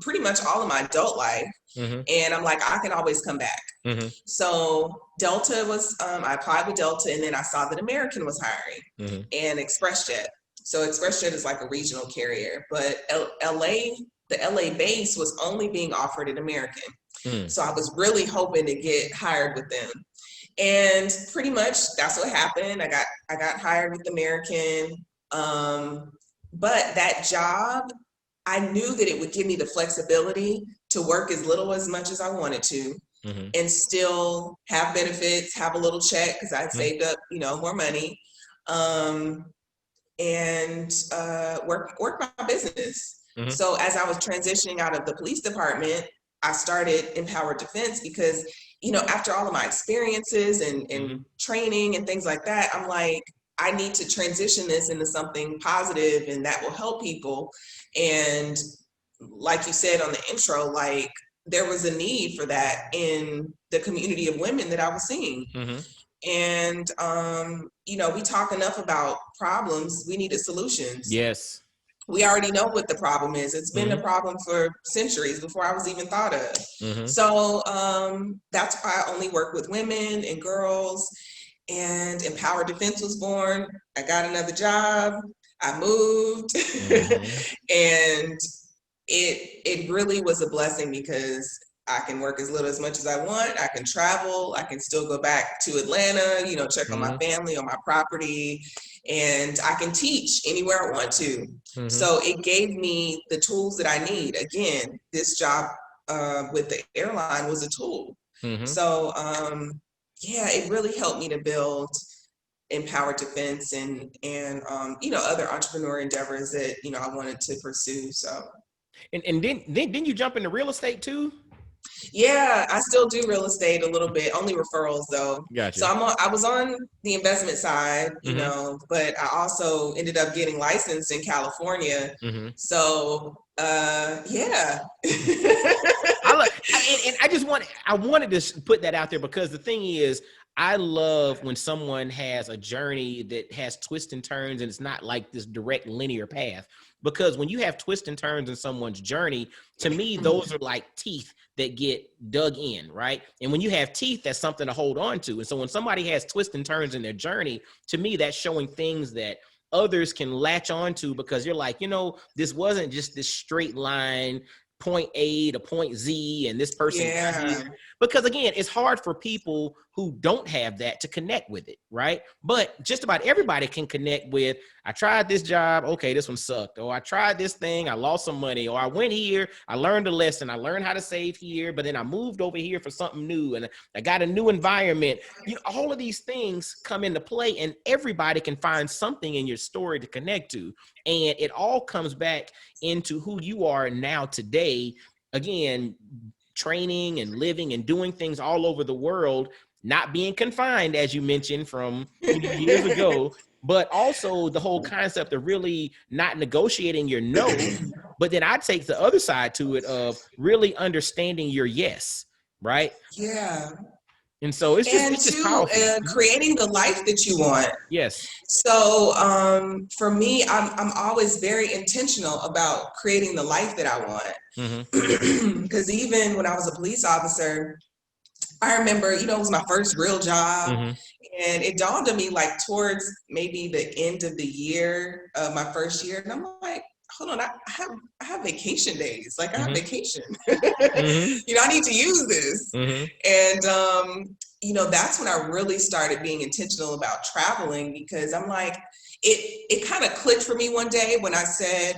pretty much all of my adult life. And I'm like, I can always come back. So Delta was, I applied with Delta, and then I saw that American was hiring, and ExpressJet. So ExpressJet is like a regional carrier, but LA, the LA base was only being offered at American. So I was really hoping to get hired with them. And pretty much that's what happened. I got hired with American. But that job, I knew that it would give me the flexibility to work as little as much as I wanted to, and still have benefits, have a little check, because I had saved up, you know, more money, and work my business. So as I was transitioning out of the police department, I started Empowered Defense, because, you know, after all of my experiences and training and things like that, I'm like, I need to transition this into something positive and that will help people. And like you said on the intro, like, there was a need for that in the community of women that I was seeing. And, you know, we talk enough about problems. We needed solutions. Yes. We already know what the problem is. It's been a problem for centuries before I was even thought of. So that's why I only work with women and girls. And Empowered Defense was born. I got another job. I moved. And it really was a blessing, because I can work as little as much as I want. I can travel. I can still go back to Atlanta, you know, check on my family, on my property, and I can teach anywhere I want to. So it gave me the tools that I need. Again, this job with the airline was a tool. So yeah, it really helped me to build Empowered Defense and you know, other entrepreneur endeavors that, you know, I wanted to pursue. So and then you jump into real estate too? Yeah, I still do real estate a little bit, only referrals though. Gotcha. So I was on the investment side, you know, but I also ended up getting licensed in California. So yeah. I wanted to put that out there, because the thing is, I love when someone has a journey that has twists and turns, and it's not like this direct linear path. Because when you have twists and turns in someone's journey, to me, those are like teeth that get dug in, right? And when you have teeth, that's something to hold on to. And so when somebody has twists and turns in their journey, to me, that's showing things that others can latch on to, because you're like, you know, this wasn't just this straight line, point A to point Z, and this person got here. Because again, it's hard for people who don't have that to connect with it, right? But just about everybody can connect with, I tried this job, okay, this one sucked. Or I tried this thing, I lost some money. Or I went here, I learned a lesson, I learned how to save here, but then I moved over here for something new, and I got a new environment. You know, all of these things come into play, and everybody can find something in your story to connect to. And it all comes back into who you are now today. Again, training and living and doing things all over the world, not being confined, as you mentioned, from years ago, but also the whole concept of really not negotiating your no, but then I take the other side to it of really understanding your yes, right? Yeah. And so it's just powerful. Creating the life that you want. Yes. So for me, I'm always very intentional about creating the life that I want. Because even when I was a police officer, I remember, you know, it was my first real job. And it dawned on me, like, towards maybe the end of the year of my first year. And I'm like, hold on, I have vacation days. Like, I have vacation. You know, I need to use this. And, you know, that's when I really started being intentional about traveling, because I'm like, it kind of clicked for me one day when I said,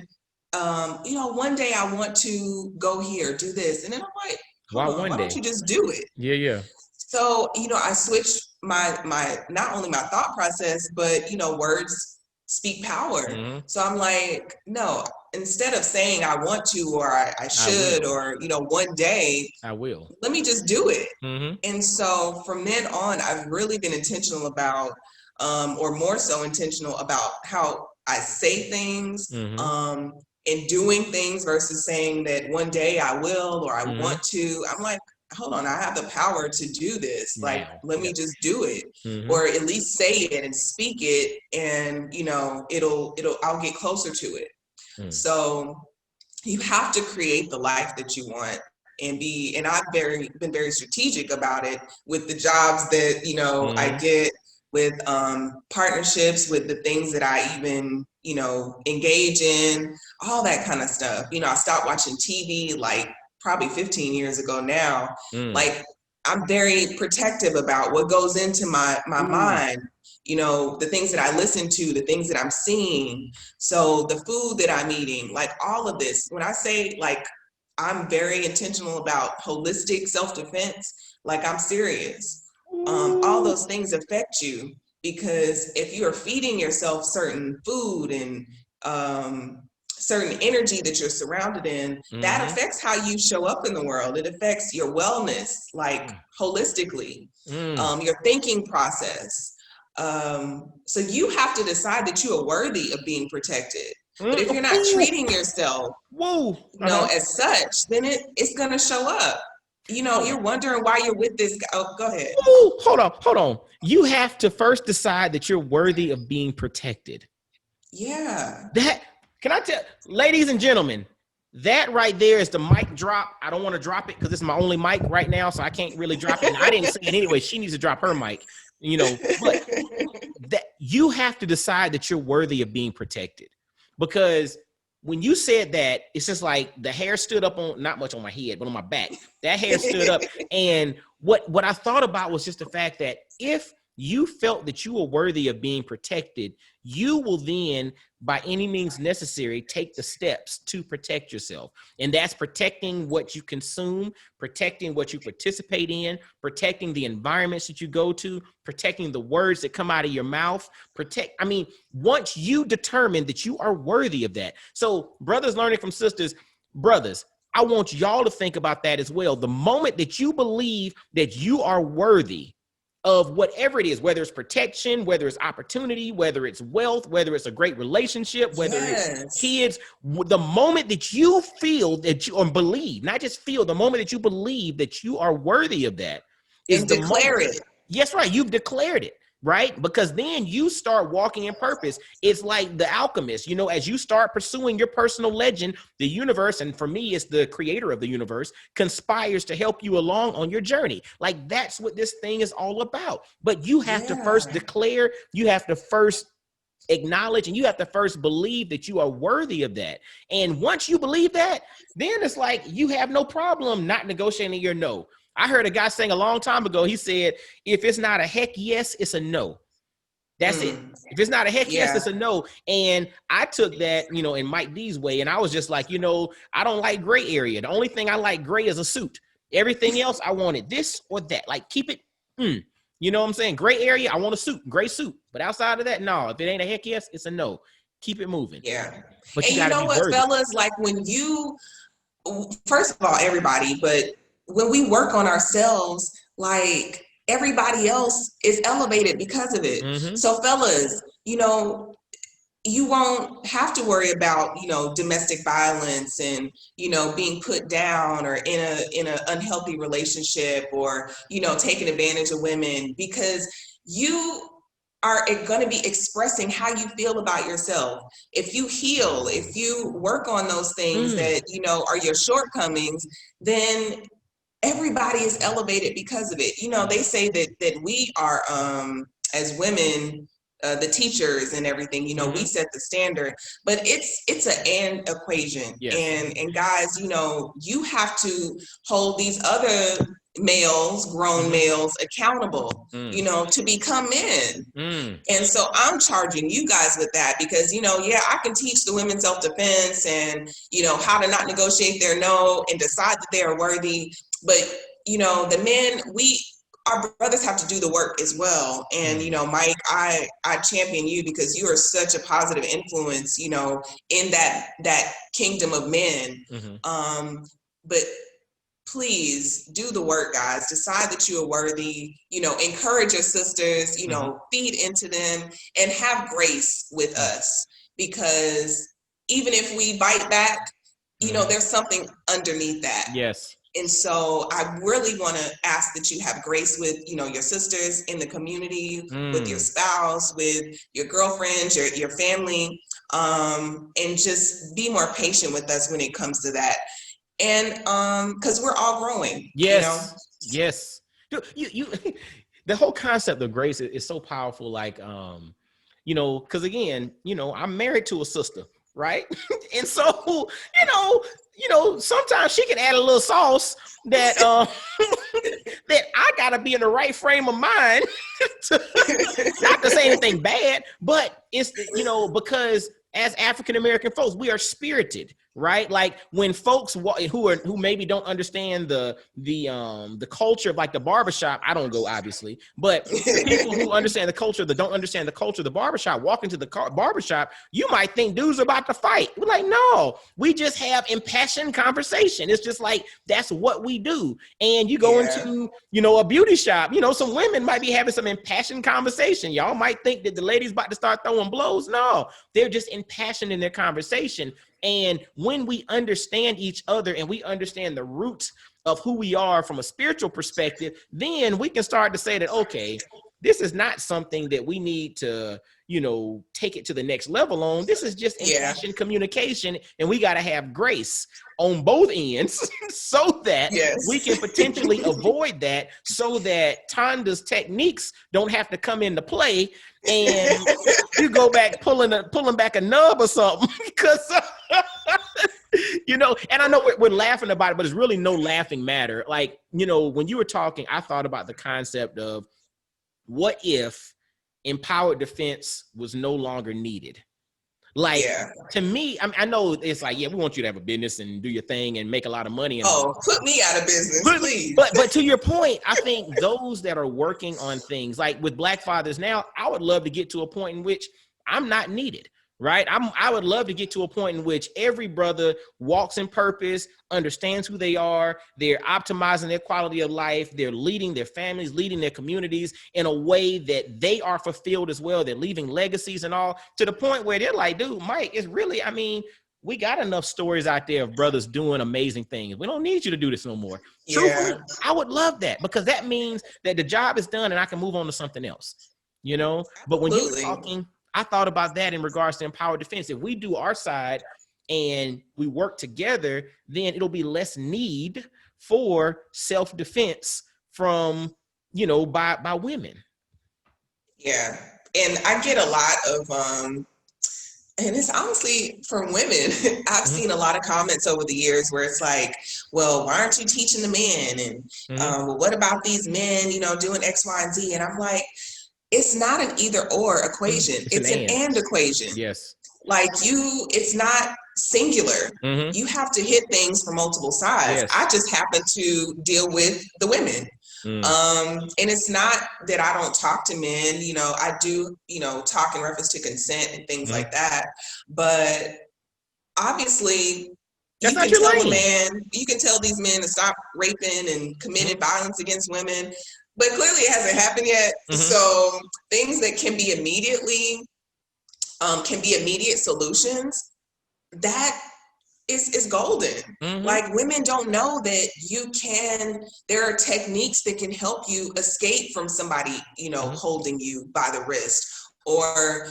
you know, one day I want to go here, do this. And then I'm like, why don't you just do it? Yeah. So, you know, I switched my not only my thought process, but, you know, words speak power. Mm-hmm. So I'm like, no, instead of saying I want to, or I I should, will. or, one day, I will. let me just do it. Mm-hmm. And so from then on, I've really been intentional about, or more so intentional about how I say things, Mm-hmm. and doing things versus saying that one day I will, or I Mm-hmm. want to. I'm like, hold on, I have the power to do this. Like, Now. let me Yep. just do it, Mm-hmm. or at least say it and speak it, and I'll get closer to it. Mm. So you have to create the life that you want, and I've been very strategic about it with the jobs that I Mm-hmm. get, with partnerships, with the things that I even engage in, all that kind of stuff. I stopped watching TV like probably 15 years ago now. Mm. Like, I'm very protective about what goes into my Ooh. mind, the things that I listen to, the things that I'm seeing. So the food that I'm eating, like all of this, when I say like I'm very intentional about holistic self-defense, like I'm serious. All Ooh. those things affect you, because if you are feeding yourself certain food and certain energy that you're surrounded in, that Mm-hmm. affects how you show up in the world. It affects your wellness, like Mm. holistically, Mm. your thinking process. So you have to decide that you are worthy of being protected. But if Mm. you're not Ooh. treating yourself, Whoa. Uh-huh. as such, then it's gonna show up. Hold on. You're wondering why you're with this guy. Oh, go ahead. Ooh. Hold on. Hold on. You have to first decide that you're worthy of being protected. Yeah. That can I tell, ladies and gentlemen, that right there is the mic drop. I don't want to drop it because it's my only mic right now, so I can't really drop it. And I didn't say it anyway. She needs to drop her mic, but that you have to decide that you're worthy of being protected. Because when you said that, it's just like the hair stood up on, not much on my head, but on my back. That hair stood up. And what I thought about was just the fact that if you felt that you were worthy of being protected, you will then, by any means necessary, take the steps to protect yourself. And that's protecting what you consume, protecting what you participate in, protecting the environments that you go to, protecting the words that come out of your mouth. Once you determine that you are worthy of that. So, brothers learning from sisters, brothers, I want y'all to think about that as well. The moment that you believe that you are worthy of whatever it is, whether it's protection, whether it's opportunity, whether it's wealth, whether it's a great relationship, whether it's Yes. kids, the moment that you feel that you, or believe, not just feel, the moment that you believe that you are worthy of that is And the moment. declare it. Yes, right. You've declared it, right? Because then you start walking in purpose. It's like the alchemist, as you start pursuing your personal legend, the universe, and for me, it's the creator of the universe, conspires to help you along on your journey. Like, that's what this thing is all about. But you have to first Yeah. declare, you have to first acknowledge, and you have to first believe that you are worthy of that. And once you believe that, then it's like you have no problem not negotiating your no. I heard a guy saying a long time ago, he said, if it's not a heck yes, it's a no. That's it. If it's not a heck yes, Yeah. it's a no. And I took that, in Mike D's way, and I was just like, I don't like gray area. The only thing I like gray is a suit. Everything else, I wanted this or that. Like, keep it, you know what I'm saying? Gray area, I want a suit, gray suit. But outside of that, no. If it ain't a heck yes, it's a no. Keep it moving. Yeah. But And you you got to know be what, worthy. fellas? Like, first of all, everybody, but when we work on ourselves, like, everybody else is elevated because of it. Mm-hmm. So, fellas, you won't have to worry about domestic violence and being put down, or in a unhealthy relationship, or taking advantage of women, because you are going to be expressing how you feel about yourself. If you heal, if you work on those things that are your shortcomings, then everybody is elevated because of it. They say that we are, as women, the teachers and everything, we set the standard, but it's an and equation. Yes. And guys, you have to hold these other males, grown males, accountable, to become men. And so I'm charging you guys with that, because, I can teach the women self-defense and, how to not negotiate their no and decide that they are worthy. But, the men, our brothers have to do the work as well. And, you know, Mike, I champion you because you are such a positive influence, you know, in that kingdom of men. But please do the work, guys. Decide that you are worthy, you know, encourage your sisters, you know, feed into them and have grace with us, because even if we bite back, you know, there's something underneath that. Yes. And so I really want to ask that you have grace with, you know, your sisters in the community, with your spouse, with your girlfriends, your family, and just be more patient with us when it comes to that. And because we're all growing. Yes. You know? Yes. You the whole concept of grace is so powerful. Like, you know, because again, you know, I'm married to a sister, right? And so, you know, sometimes she can add a little sauce that that I gotta be in the right frame of mind not to say anything bad, but it's, you know, because as African American folks, we are spirited, right? Like when folks who maybe don't understand the culture of like the barbershop, I don't go obviously, but people who understand the culture that don't understand the culture of the barbershop walk into the barbershop, you might think dudes are about to fight. We're like, no, we just have impassioned conversation. It's just like that's what we do. And you go into, you know, a beauty shop, you know, some women might be having some impassioned conversation. Y'all might think that the lady's about to start throwing blows. No, they're just impassioned in their conversation. And when we understand each other and we understand the roots of who we are from a spiritual perspective, then we can start to say that, okay, this is not something that we need to, you know, take it to the next level on. This is just impassioned communication, and we got to have grace on both ends so that we can potentially avoid that, so that Tonda's techniques don't have to come into play and you go back pulling back a nub or something because you know. And I know we're laughing about it, but it's really no laughing matter. Like, you know, when you were talking, I thought about the concept of what if empowered defense was no longer needed. Like, to me, I know it's like, yeah, we want you to have a business and do your thing and make a lot of money. And put me out of business, please. But to your point, I think those that are working on things like with Black fathers now, I would love to get to a point in which I'm not needed. Right. I would love to get to a point in which every brother walks in purpose, understands who they are. They're optimizing their quality of life. They're leading their families, leading their communities in a way that they are fulfilled as well. They're leaving legacies and all, to the point where they're like, dude, Mike, it's really, I mean, we got enough stories out there of brothers doing amazing things. We don't need you to do this no more. Truthfully, I would love that, because that means that the job is done and I can move on to something else, you know. But when you're talking, I thought about that in regards to empowered defense. If we do our side and we work together, then it'll be less need for self-defense from, you know, by women. Yeah. And I get a lot of, and it's honestly for women, I've seen a lot of comments over the years where it's like, well, why aren't you teaching the men? And well, what about these men, you know, doing X, Y, and Z? And I'm like, it's not an either or equation. It's an and equation. Yes. Like it's not singular. You have to hit things from multiple sides. I just happen to deal with the women. And it's not that I don't talk to men, you know, I do, you know, talk in reference to consent and things like that. But obviously, you can tell these men to stop raping and committing violence against women. But clearly it hasn't happened yet. So things that can be immediate solutions, that is golden. Like, women don't know that there are techniques that can help you escape from somebody, you know, holding you by the wrist, or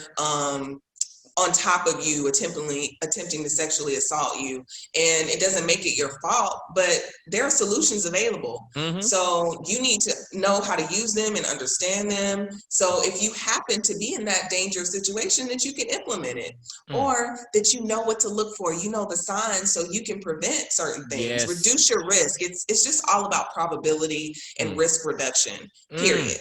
on top of you, attempting to sexually assault you. And it doesn't make it your fault, but there are solutions available. So you need to know how to use them and understand them. So if you happen to be in that dangerous situation, that you can implement it, or that you know what to look for, you know the signs, so you can prevent certain things, reduce your risk. It's just all about probability and risk reduction, period.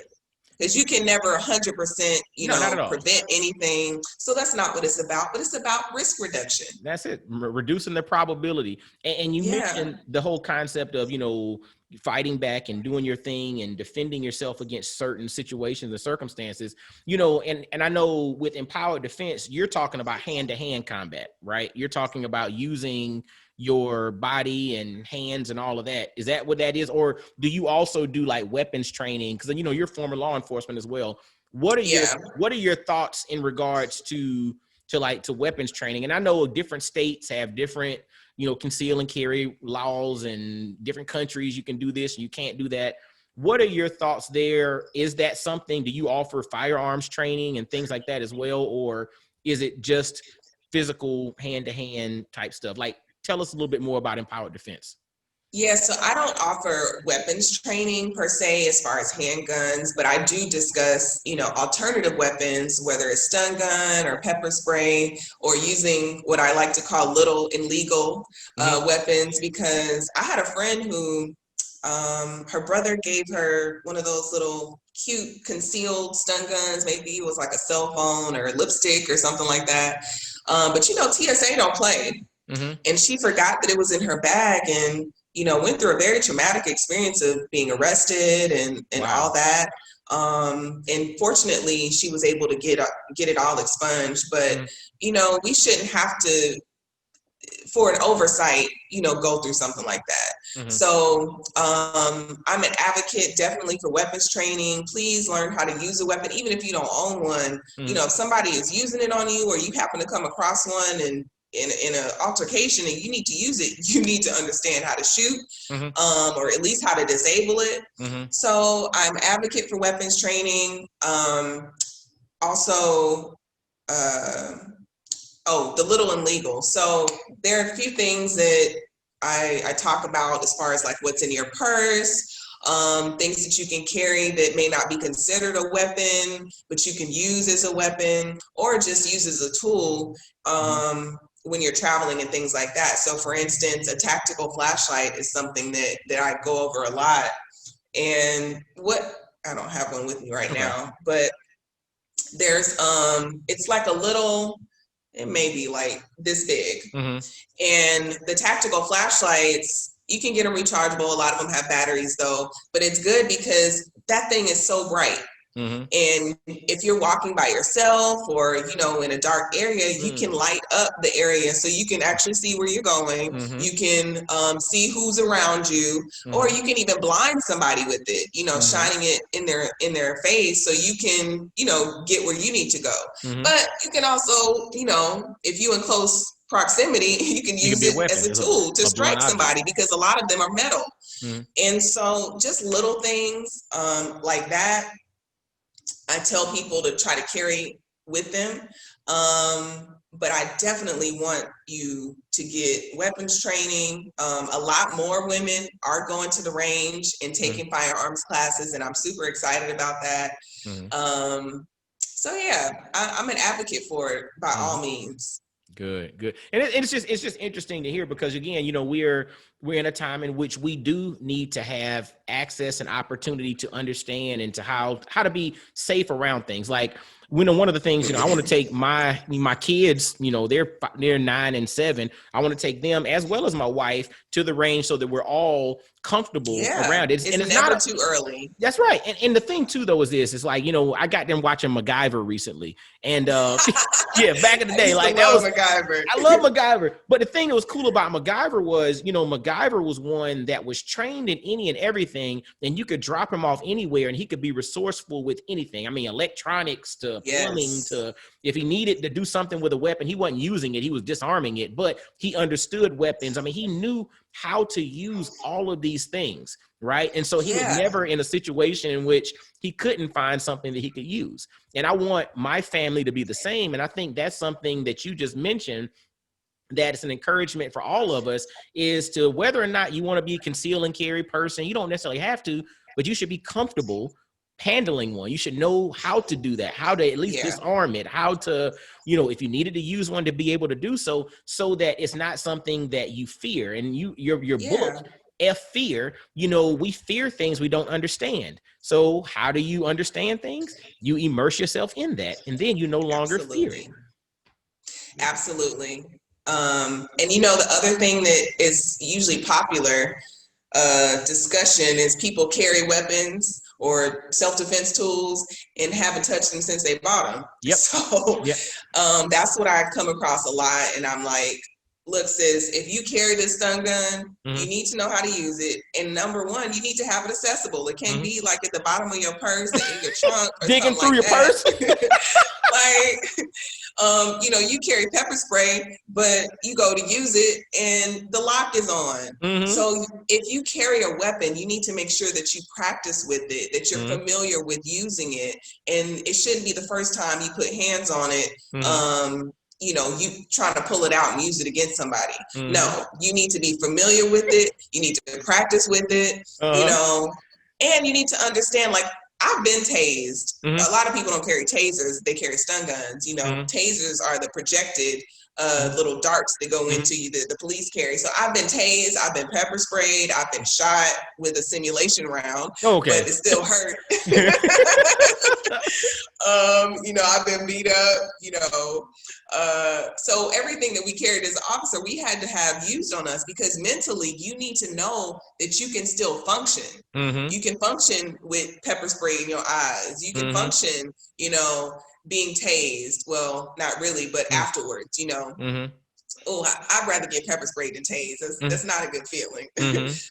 Because you can never 100%, you know, prevent anything. So that's not what it's about, but it's about risk reduction. That's it. Reducing the probability. And you mentioned the whole concept of, you know, fighting back and doing your thing and defending yourself against certain situations and circumstances, you know, and I know with empowered defense, you're talking about hand-to-hand combat, right? You're talking about using your body and hands and all of that. Is that what that is? Or do you also do like weapons training? Because, you know, you're former law enforcement as well. What are your thoughts in regards to weapons training? And I know different states have different, you know, conceal and carry laws, and different countries you can do this and you can't do that. What are your thoughts there? Is that something, do you offer firearms training and things like that as well? Or is it just physical hand-to-hand type stuff? Like, tell us a little bit more about empowered defense. Yeah, so I don't offer weapons training per se as far as handguns, but I do discuss, you know, alternative weapons, whether it's stun gun or pepper spray, or using what I like to call little and legal weapons, because I had a friend who her brother gave her one of those little cute concealed stun guns. Maybe it was like a cell phone or a lipstick or something like that. But you know, TSA don't play. And she forgot that it was in her bag, and you know, went through a very traumatic experience of being arrested and Wow. all that. And fortunately, she was able to get it all expunged. But you know, we shouldn't have to, for an oversight, you know, go through something like that. So I'm an advocate definitely for weapons training. Please learn how to use a weapon, even if you don't own one. You know, if somebody is using it on you, or you happen to come across one and in an altercation and you need to use it, you need to understand how to shoot, or at least how to disable it. So I'm advocate for weapons training. Also, the little and legal. So there are a few things that I talk about as far as like what's in your purse, things that you can carry that may not be considered a weapon, but you can use as a weapon or just use as a tool when you're traveling and things like that. So for instance, a tactical flashlight is something that I go over a lot. And I don't have one with me right now, but there's it's like a little, it may be like this big. And the tactical flashlights, you can get them rechargeable. A lot of them have batteries though, but it's good because that thing is so bright. And if you're walking by yourself or, you know, in a dark area, you can light up the area so you can actually see where you're going. You can see who's around you, or you can even blind somebody with it, you know, shining it in their face so you can, you know, get where you need to go. But you can also, you know, if you're in close proximity, you can use it as a tool to strike somebody, because a lot of them are metal. And so just little things like that, I tell people to try to carry with them. But I definitely want you to get weapons training. A lot more women are going to the range and taking firearms classes, and I'm super excited about that. So yeah, I'm an advocate for it by all means. Good. And it's just interesting to hear, because again, you know, we're in a time in which we do need to have access and opportunity to understand and to how to be safe around things. Like, you know, one of the things, you know, I want to take my kids, you know, they're 9 and 7. I want to take them as well as my wife to the range so that we're all comfortable around it. And it's never too early. That's right. And the thing too, though, is this, it's like, you know, I got them watching MacGyver recently, and yeah, back in the day, like that was MacGyver. I love MacGyver. But the thing that was cool about MacGyver was, you know, MacGyver was one that was trained in any and everything, and you could drop him off anywhere and he could be resourceful with anything. I mean, electronics to plumbing to, if he needed to do something with a weapon, he wasn't using it, he was disarming it, but he understood weapons. I mean, he knew how to use all of these things, right? And so he was never in a situation in which he couldn't find something that he could use. And I want my family to be the same. And I think that's something that you just mentioned, that it's an encouragement for all of us, is to, whether or not you want to be a conceal and carry person, you don't necessarily have to, but you should be comfortable handling one. You should know how to do that, how to at least disarm it, how to, you know, if you needed to use one, to be able to do so, so that it's not something that you fear. And your book, Fear, you know, we fear things we don't understand. So how do you understand things? You immerse yourself in that, and then you no longer fear it. Absolutely. And you know, the other thing that is usually popular discussion is people carry weapons or self-defense tools and haven't touched them since they bought them. Yep. So Yep. that's what I come across a lot. And I'm like, look, sis, if you carry this stun gun, you need to know how to use it. And number one, you need to have it accessible. It can't be like at the bottom of your purse or in your trunk or digging through like your purse. Like, you carry pepper spray, but you go to use it and the lock is on. So if you carry a weapon, you need to make sure that you practice with it, that you're familiar with using it. And it shouldn't be the first time you put hands on it. You trying to pull it out and use it against somebody. No, you need to be familiar with it. You need to practice with it, and you need to understand, like, I've been tased. A lot of people don't carry tasers. They carry stun guns. Tasers are the projected little darts that go into you that the police carry. So I've been tased. I've been pepper sprayed. I've been shot with a simulation round. Okay. But it still hurt. I've been beat up, so everything that we carried as an officer, we had to have used on us, because mentally you need to know that you can still function. You can function with pepper spray in your eyes. You can function, being tased. Well, not really, but afterwards, oh, I'd rather get pepper sprayed than tased. That's not a good feeling.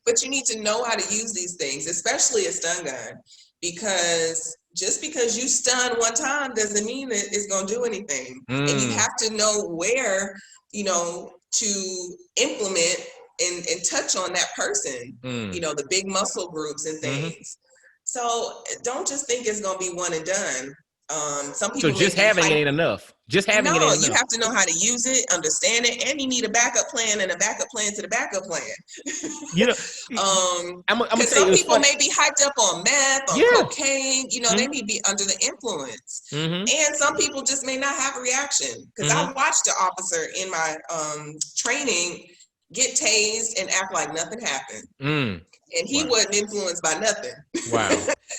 But you need to know how to use these things, especially a stun gun, because just because you stun one time doesn't mean that it's going to do anything. And you have to know where, to implement and touch on that person, the big muscle groups and things. So don't just think it's going to be one and done. Some people just having it ain't enough. Just having it ain't enough. You have to know how to use it, understand it, and you need a backup plan and a backup plan to the backup plan. Because some people may be hyped up on meth or cocaine. They may be under the influence, and some people just may not have a reaction. Because I watched an officer in my training get tased and act like nothing happened. And he wasn't influenced by nothing.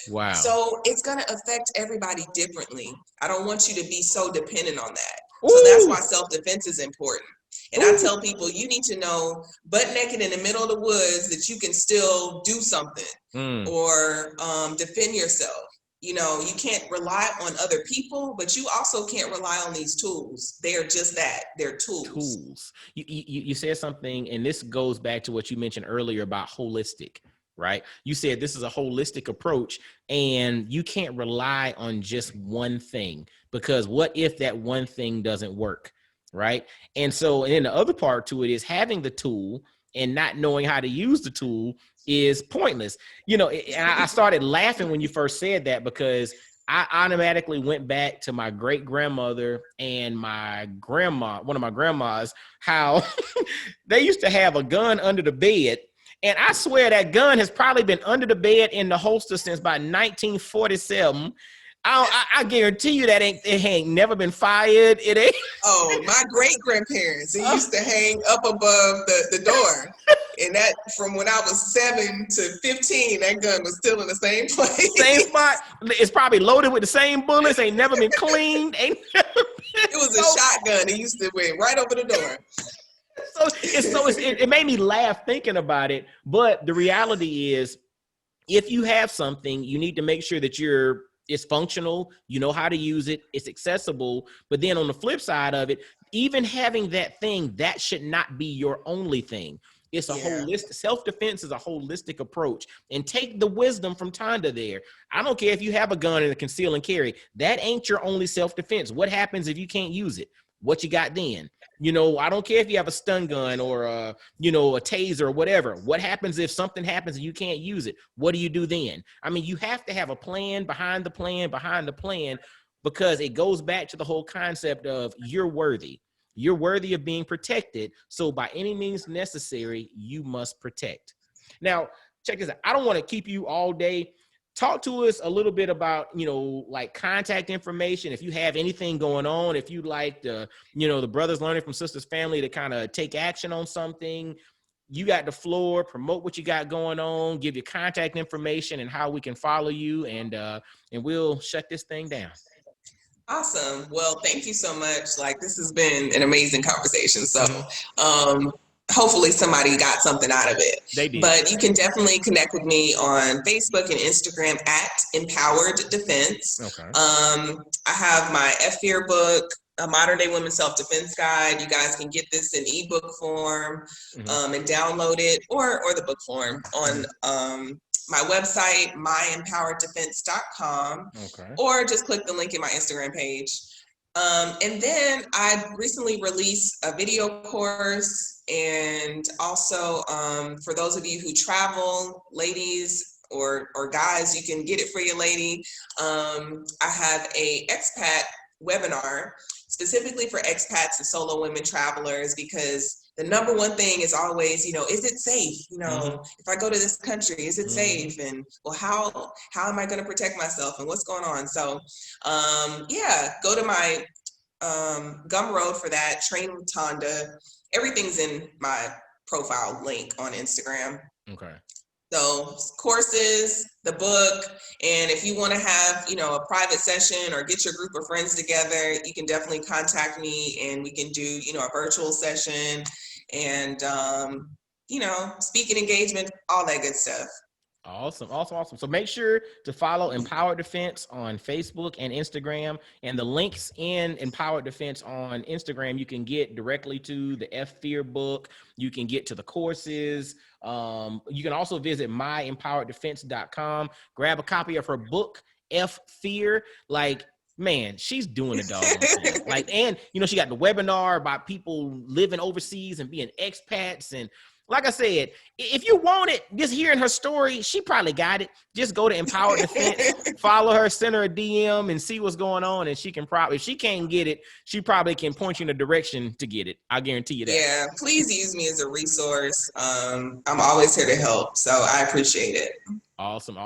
Wow. So it's going to affect everybody differently. I don't want you to be so dependent on that. So that's why self-defense is important. And I tell people, you need to know, butt naked in the middle of the woods, that you can still do something or defend yourself. You can't rely on other people, but you also can't rely on these tools. They are just that. They're tools. You said something, and this goes back to what you mentioned earlier about holistic, right? You said this is a holistic approach, and you can't rely on just one thing, because what if that one thing doesn't work, right? And then the other part to it is having the tool and not knowing how to use the tool is pointless. And I started laughing when you first said that, because I automatically went back to my great grandmother and my grandma, one of my grandmas, how they used to have a gun under the bed. And I swear that gun has probably been under the bed in the holster since about 1947. I guarantee you that it ain't never been fired. It ain't. Oh, my great grandparents, it used to hang up above the door. And that, from when I was 7 to 15, that gun was still in the same place. Same spot. It's probably loaded with the same bullets. Ain't never been cleaned. It was a shotgun. It used to went right over the door. It made me laugh thinking about it. But the reality is, if you have something, you need to make sure that it's functional, you know how to use it, it's accessible. But then on the flip side of it, even having that thing, that should not be your only thing. It's a holistic, self-defense is a holistic approach. And take the wisdom from Tonda there. I don't care if you have a gun and a conceal and carry, that ain't your only self-defense. What happens if you can't use it? What you got then? I don't care if you have a stun gun or a taser or whatever. What happens if something happens and you can't use it? What do you do then? I mean, you have to have a plan behind the plan, because it goes back to the whole concept of you're worthy. You're worthy of being protected. So by any means necessary, you must protect. Now, check this out. I don't want to keep you all day. Talk to us a little bit about, like contact information. If you have anything going on, if you'd like the Brothers Learning from Sisters family to kind of take action on something, you got the floor. Promote what you got going on, give your contact information and how we can follow you, and we'll shut this thing down. Awesome. Well, thank you so much. Like, this has been an amazing conversation. So, hopefully somebody got something out of it. They did. But you can definitely connect with me on Facebook and Instagram at Empowered Defense. Okay. I have my Fear book, a modern day women's self-defense guide. You guys can get this in ebook form and download it, or the book form on my website, myempowereddefense.com, or just click the link in my Instagram page. And then I recently released a video course, and also for those of you who travel, ladies or guys, you can get it for your lady. I have a expat webinar specifically for expats and solo women travelers, because the number one thing is always, is it safe? If I go to this country, is it safe? And well, how am I going to protect myself, and what's going on? So go to my Gumroad for that. Train with Tonda. Everything's in my profile link on Instagram. Okay. So courses, the book, and if you want to have, a private session or get your group of friends together, you can definitely contact me, and we can do, a virtual session and, speaking engagement, all that good stuff. Awesome. So make sure to follow Empowered Defense on Facebook and Instagram, and the links in Empowered Defense on Instagram, you can get directly to the Fear book. You can get to the courses. You can also visit myempowereddefense.com, grab a copy of her book, Fear. Man, she's doing a doggone thing. And she got the webinar about people living overseas and being expats. And like I said, if you want it, just hearing her story, she probably got it. Just go to Empowered Defense, follow her, send her a DM, and see what's going on. And she can probably, if she can't get it, she probably can point you in a direction to get it. I guarantee you that. Yeah, please use me as a resource. I'm always here to help, so I appreciate it. Awesome.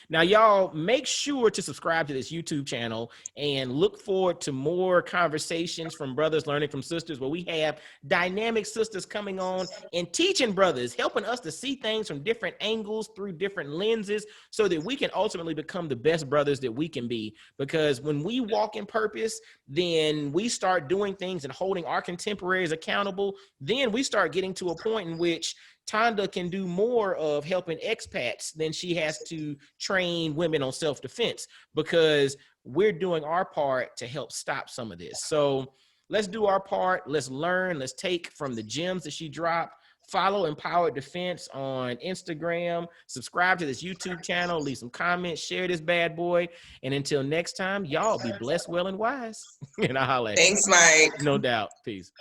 Now, y'all, make sure to subscribe to this YouTube channel and look forward to more conversations from brothers learning from sisters, where we have dynamic sisters coming on and teaching brothers, helping us to see things from different angles, through different lenses, so that we can ultimately become the best brothers that we can be. Because when we walk in purpose, then we start doing things and holding our contemporaries accountable. Then we start getting to a point in which Tonda can do more of helping expats than she has to train women on self-defense, because we're doing our part to help stop some of this. So let's do our part. Let's learn. Let's take from the gems that she dropped. Follow Empowered Defense on Instagram. Subscribe to this YouTube channel. Leave some comments. Share this bad boy. And until next time, y'all be blessed, well, and wise. And I'll holler. Thanks, Mike. No doubt. Peace.